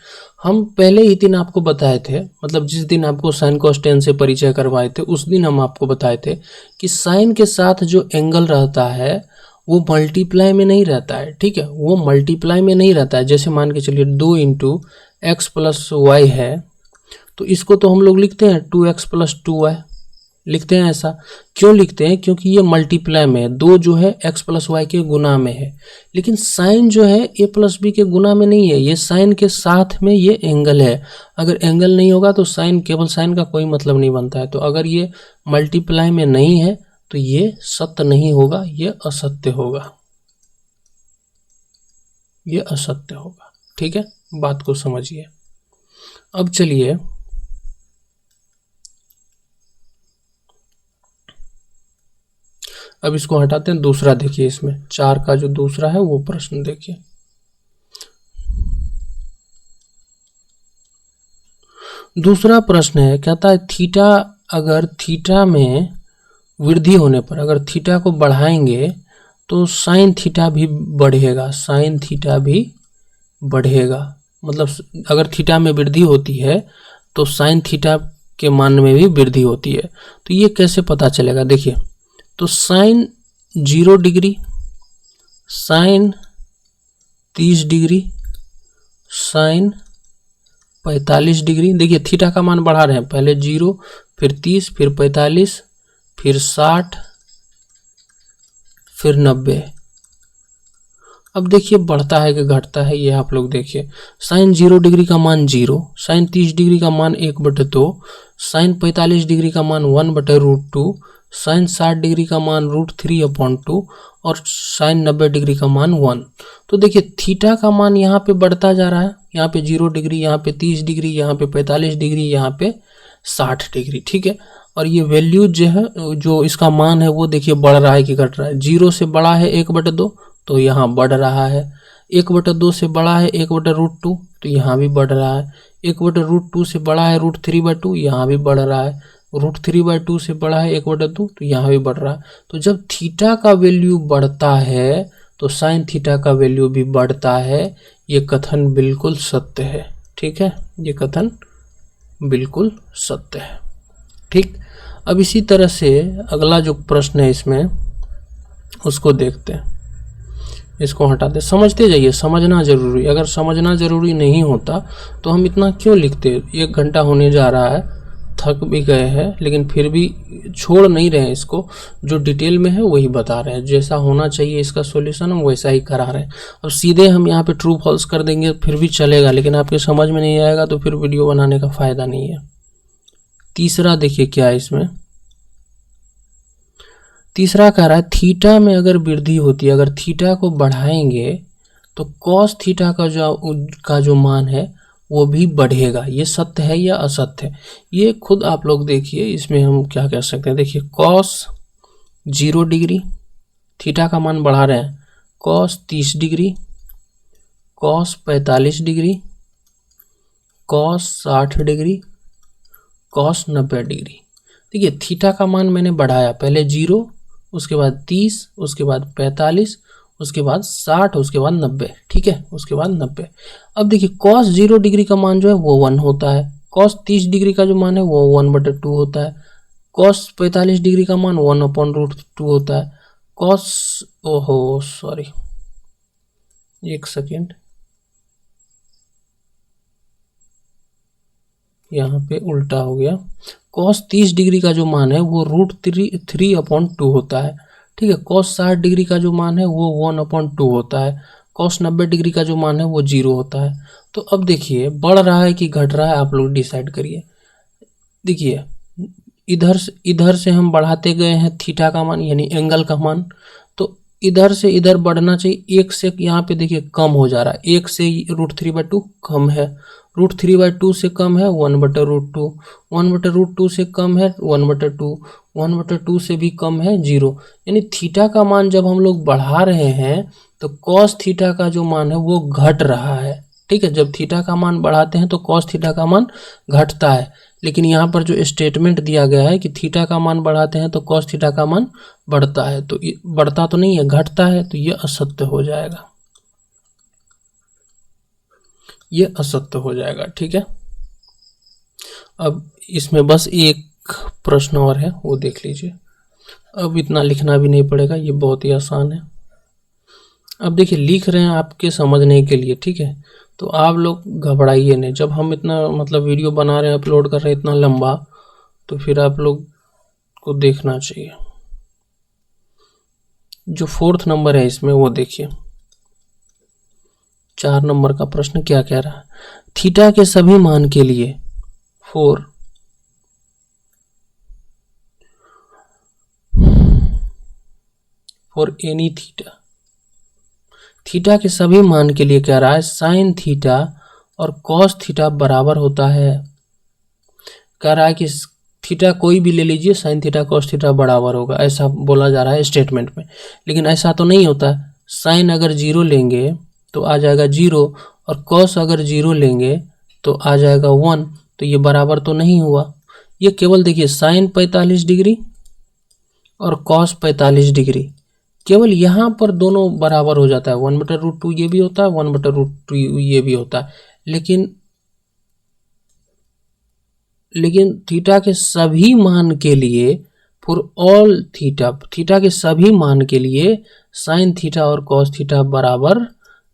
हम पहले ही दिन आपको बताए थे, मतलब जिस दिन आपको साइन कॉस टेन से परिचय करवाए थे उस दिन हम आपको बताए थे कि साइन के साथ जो एंगल रहता है वो मल्टीप्लाई में नहीं रहता है। ठीक है, वो मल्टीप्लाई में नहीं रहता है। जैसे मान के चलिए 2 इंटू एक्स प्लस वाई है तो इसको तो हम लोग लिखते हैं 2x प्लस 2y लिखते हैं। ऐसा क्यों लिखते हैं? क्योंकि ये मल्टीप्लाई में है, 2 जो है x प्लस वाई के गुना में है, लेकिन साइन जो है a प्लस बी के गुना में नहीं है, ये साइन के साथ में ये एंगल है। अगर एंगल नहीं होगा तो साइन, केवल साइन का कोई मतलब नहीं बनता है। तो अगर ये मल्टीप्लाई में नहीं है तो ये सत्य नहीं होगा, ये असत्य होगा, ये असत्य होगा। ठीक है, बात को समझिए। अब चलिए अब इसको हटाते हैं, दूसरा देखिए, इसमें 4 का जो दूसरा है वो प्रश्न देखिए। दूसरा प्रश्न है, कहता है थीटा, अगर थीटा में वृद्धि होने पर, अगर थीटा को बढ़ाएंगे तो साइन थीटा भी बढ़ेगा, साइन थीटा भी बढ़ेगा। मतलब अगर थीटा में वृद्धि होती है तो साइन थीटा के मान में भी वृद्धि होती है। तो ये कैसे पता चलेगा? देखिए, तो sine 0 degree, sine 30 degree, sine 45 degree. देखिए थीटा का मान बढ़ा रहे हैं, पहले 0, फिर 30, फिर 45, फिर 60, फिर 90। अब देखिए बढ़ता है कि घटता है, ये आप लोग देखिए। साइन 0 डिग्री का मान 0, साइन 30 डिग्री का मान 1/2, साइन 45 डिग्री का मान 1/√2, साइन 60 डिग्री का मान √3/2 और साइन 90 डिग्री का मान 1। तो देखिए थीटा का मान यहाँ पे बढ़ता जा रहा है, यहाँ पे 0 डिग्री, यहाँ पे 30 डिग्री, यहाँ पे 45 डिग्री, यहाँ पे 60 डिग्री। ठीक है, और ये वैल्यू जो है, जो इसका मान है वो देखिए बढ़ रहा है कि घट रहा है। 0 से बड़ा है 1/2 तो यहाँ बढ़ रहा है, 1/2 से बड़ा है 1/√2 तो यहाँ भी बढ़ रहा है, 1/√2 से बड़ा है √3/2 यहाँ भी बढ़ रहा है, √3/2 से बड़ा है 1/2 तो यहाँ भी बढ़ रहा है। तो जब थीटा का वैल्यू बढ़ता है तो साइन थीटा का वैल्यू भी बढ़ता है। ये कथन बिल्कुल सत्य है। ठीक है, ये कथन बिल्कुल सत्य है। ठीक, अब इसी तरह से अगला जो प्रश्न है इसमें उसको देखते हैं, इसको हटाते। समझते जाइए, समझना जरूरी। अगर समझना जरूरी नहीं होता तो हम इतना क्यों लिखते? 1 घंटा होने जा रहा है, थक भी गए हैं, लेकिन फिर भी छोड़ नहीं रहे हैं इसको। जो डिटेल में है वही बता रहे हैं, जैसा होना चाहिए इसका सॉल्यूशन हम वैसा ही करा रहे हैं। अब सीधे हम यहाँ पे ट्रू फॉल्स कर देंगे फिर भी चलेगा, लेकिन आपके समझ में नहीं आएगा तो फिर वीडियो बनाने का फायदा नहीं है। तीसरा देखिए क्या है इसमें। तीसरा कह रहा है थीटा में अगर वृद्धि होती है, अगर थीटा को बढ़ाएंगे तो कॉस थीटा का जो मान है वो भी बढ़ेगा। ये सत्य है या असत्य है? ये खुद आप लोग देखिए, इसमें हम क्या कह सकते हैं। देखिए कॉस 0 डिग्री, थीटा का मान बढ़ा रहे हैं, cos 30 degree, cos 45 degree, cos 60 degree, cos 90 degree. देखिए थीटा का मान मैंने बढ़ाया, पहले 0, उसके बाद 30, उसके बाद 45, उसके बाद 60, उसके बाद 90, ठीक है, उसके बाद 90। अब देखिए कॉस 0 डिग्री का मान जो है वो 1 होता है, कॉस 30 डिग्री का जो मान है वो 1/2 होता है, कॉस 45 डिग्री का मान 1/√2 होता है, कॉस, ओहो सॉरी, एक सेकेंड, यहाँ पे उल्टा हो गया। कॉस 30 डिग्री का जो मान है वो √3/2 होता है, ठीक है। कॉस 60 डिग्री का जो मान है वो 1/2 होता है, कॉस 90 डिग्री का जो मान है वो 0 होता है। तो अब देखिए बढ़ रहा है कि घट रहा है, आप लोग डिसाइड करिए। देखिए इधर से हम बढ़ाते गए हैं थीटा का मान यानी एंगल का मान, तो इधर से इधर बढ़ना चाहिए, 1 से यहाँ पे देखिए कम हो जा रहा है, 1 से √3/2 कम है, √3/2 से कम है 1/√2, 1/√2 से कम है 1/2, 1/2 से भी कम है 0। यानी थीटा का मान जब हम लोग बढ़ा रहे हैं तो कॉस थीटा का जो मान है वो घट रहा है, ठीक है। जब थीटा का मान बढ़ाते हैं तो कॉस थीटा का मान घटता है, लेकिन यहाँ पर जो स्टेटमेंट दिया गया है कि थीटा का मान बढ़ाते हैं तो कॉस थीटा का मान बढ़ता है, तो ये बढ़ता तो नहीं है, घटता है, तो ये असत्य हो जाएगा, ये असत्य हो जाएगा, ठीक है। अब इसमें बस एक प्रश्न और है, वो देख लीजिए। अब इतना लिखना भी नहीं पड़ेगा, ये बहुत ही आसान है। अब देखिए लिख रहे हैं आपके समझने के लिए, ठीक है, तो आप लोग घबराइए नहीं। जब हम इतना मतलब वीडियो बना रहे हैं, अपलोड कर रहे हैं इतना लंबा, तो फिर आप लोग को देखना चाहिए। जो 4th नंबर है इसमें वो देखिए, 4 नंबर का प्रश्न क्या कह रहा है, थीटा के सभी मान के लिए फॉर एनी थीटा के सभी मान के लिए कह रहा है साइन थीटा और कॉस थीटा बराबर होता है। कह रहा है कि थीटा कोई भी ले लीजिए, साइन थीटा कॉस थीटा बराबर होगा, ऐसा बोला जा रहा है स्टेटमेंट में, लेकिन ऐसा तो नहीं होता। साइन अगर 0 लेंगे तो आ जाएगा 0, और कॉस अगर 0 लेंगे तो आ जाएगा 1, तो ये बराबर तो नहीं हुआ। ये केवल देखिए साइन 45 डिग्री और कॉस 45 डिग्री, केवल यहाँ पर दोनों बराबर हो जाता है, 1/√2 ये भी होता है, 1/√2 ये भी होता है, लेकिन थीटा के सभी मान के लिए, फॉर ऑल थीटा के सभी मान के लिए साइन थीटा और कॉस थीटा बराबर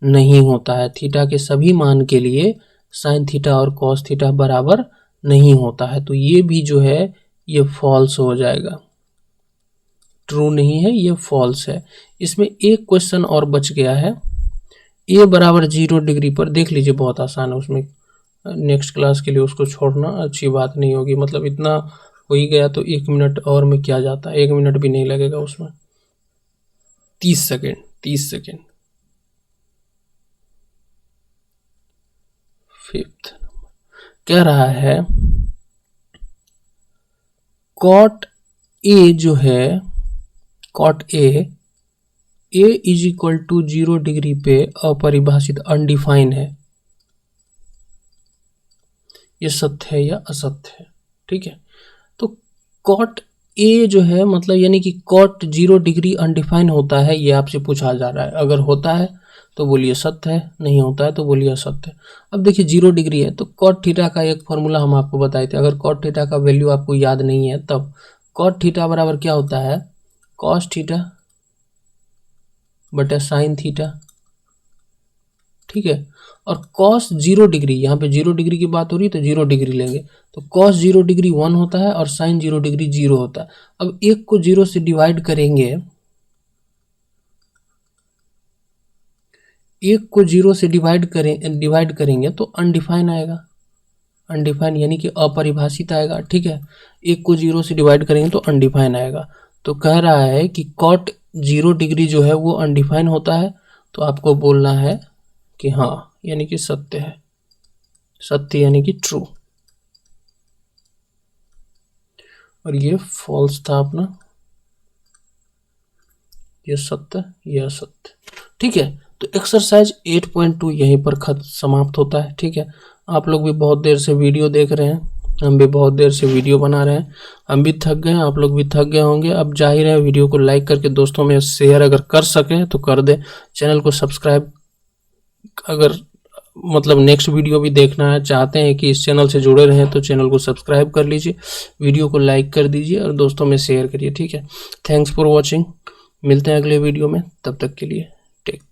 नहीं होता है। थीटा के सभी मान के लिए साइन थीटा और कॉस थीटा बराबर नहीं होता है, तो ये भी जो है ये फॉल्स हो जाएगा, ट्रू नहीं है, ये फॉल्स है। इसमें एक क्वेश्चन और बच गया है, ए बराबर 0 डिग्री पर, देख लीजिए बहुत आसान है, उसमें नेक्स्ट क्लास के लिए उसको छोड़ना अच्छी बात नहीं होगी। मतलब इतना हो ही गया तो 1 मिनट और में क्या जाता है, 1 मिनट भी नहीं लगेगा उसमें, 30 सेकेंड। 5th कह रहा है कॉट ए जो है, cot A is equal to 0 degree पे अपरिभाषित अनडिफाइन है, ये सत्य है या असत्य है, ठीक है। तो कॉट ए जो है मतलब यानी कि कॉट 0 डिग्री अनडिफाइन होता है, ये आपसे पूछा जा रहा है। अगर होता है तो बोलिए सत्य है, नहीं होता है तो बोलिए असत्य है। अब देखिए 0 डिग्री है तो कॉट थीटा का एक फॉर्मूला हम आपको बताए थे, अगर कॉट थीटा का वैल्यू आपको याद नहीं है तब कॉट थीटा बराबर क्या होता है, कॉस थीटा बटा साइन थीटा, ठीक है। और कॉस 0 डिग्री, यहाँ पे 0 डिग्री की बात हो रही है तो 0 डिग्री लेंगे, तो कॉस 0 डिग्री 1 होता है और साइन 0 डिग्री 0 होता है। अब एक को 0 से डिवाइड करेंगे, एक को 0 से डिवाइड करेंगे तो अनडिफाइन आएगा, अनडिफाइन यानी कि अपरिभाषित आएगा, ठीक है। एक को 0 से डिवाइड करेंगे तो अनडिफाइन आएगा, तो कह रहा है कि कॉट 0 डिग्री जो है वो अनडिफाइन होता है, तो आपको बोलना है कि हाँ यानी कि सत्य है, सत्य यानी कि ट्रू, और ये फॉल्स था अपना, ये सत्य, ये असत्य, ठीक है। तो एक्सरसाइज 8.2 यहीं पर समाप्त होता है, ठीक है। आप लोग भी बहुत देर से वीडियो देख रहे हैं, हम भी बहुत देर से वीडियो बना रहे हैं, हम भी थक गए, आप लोग भी थक गए होंगे। अब जाहिर है वीडियो को लाइक करके दोस्तों में शेयर अगर कर सकें तो कर दें। चैनल को सब्सक्राइब, अगर मतलब नेक्स्ट वीडियो भी देखना है, चाहते हैं कि इस चैनल से जुड़े रहें तो चैनल को सब्सक्राइब कर लीजिए, वीडियो को लाइक कर दीजिए और दोस्तों में शेयर करिए। ठीक है, थैंक्स फॉर वॉचिंग। मिलते हैं अगले वीडियो में, तब तक के लिए टेक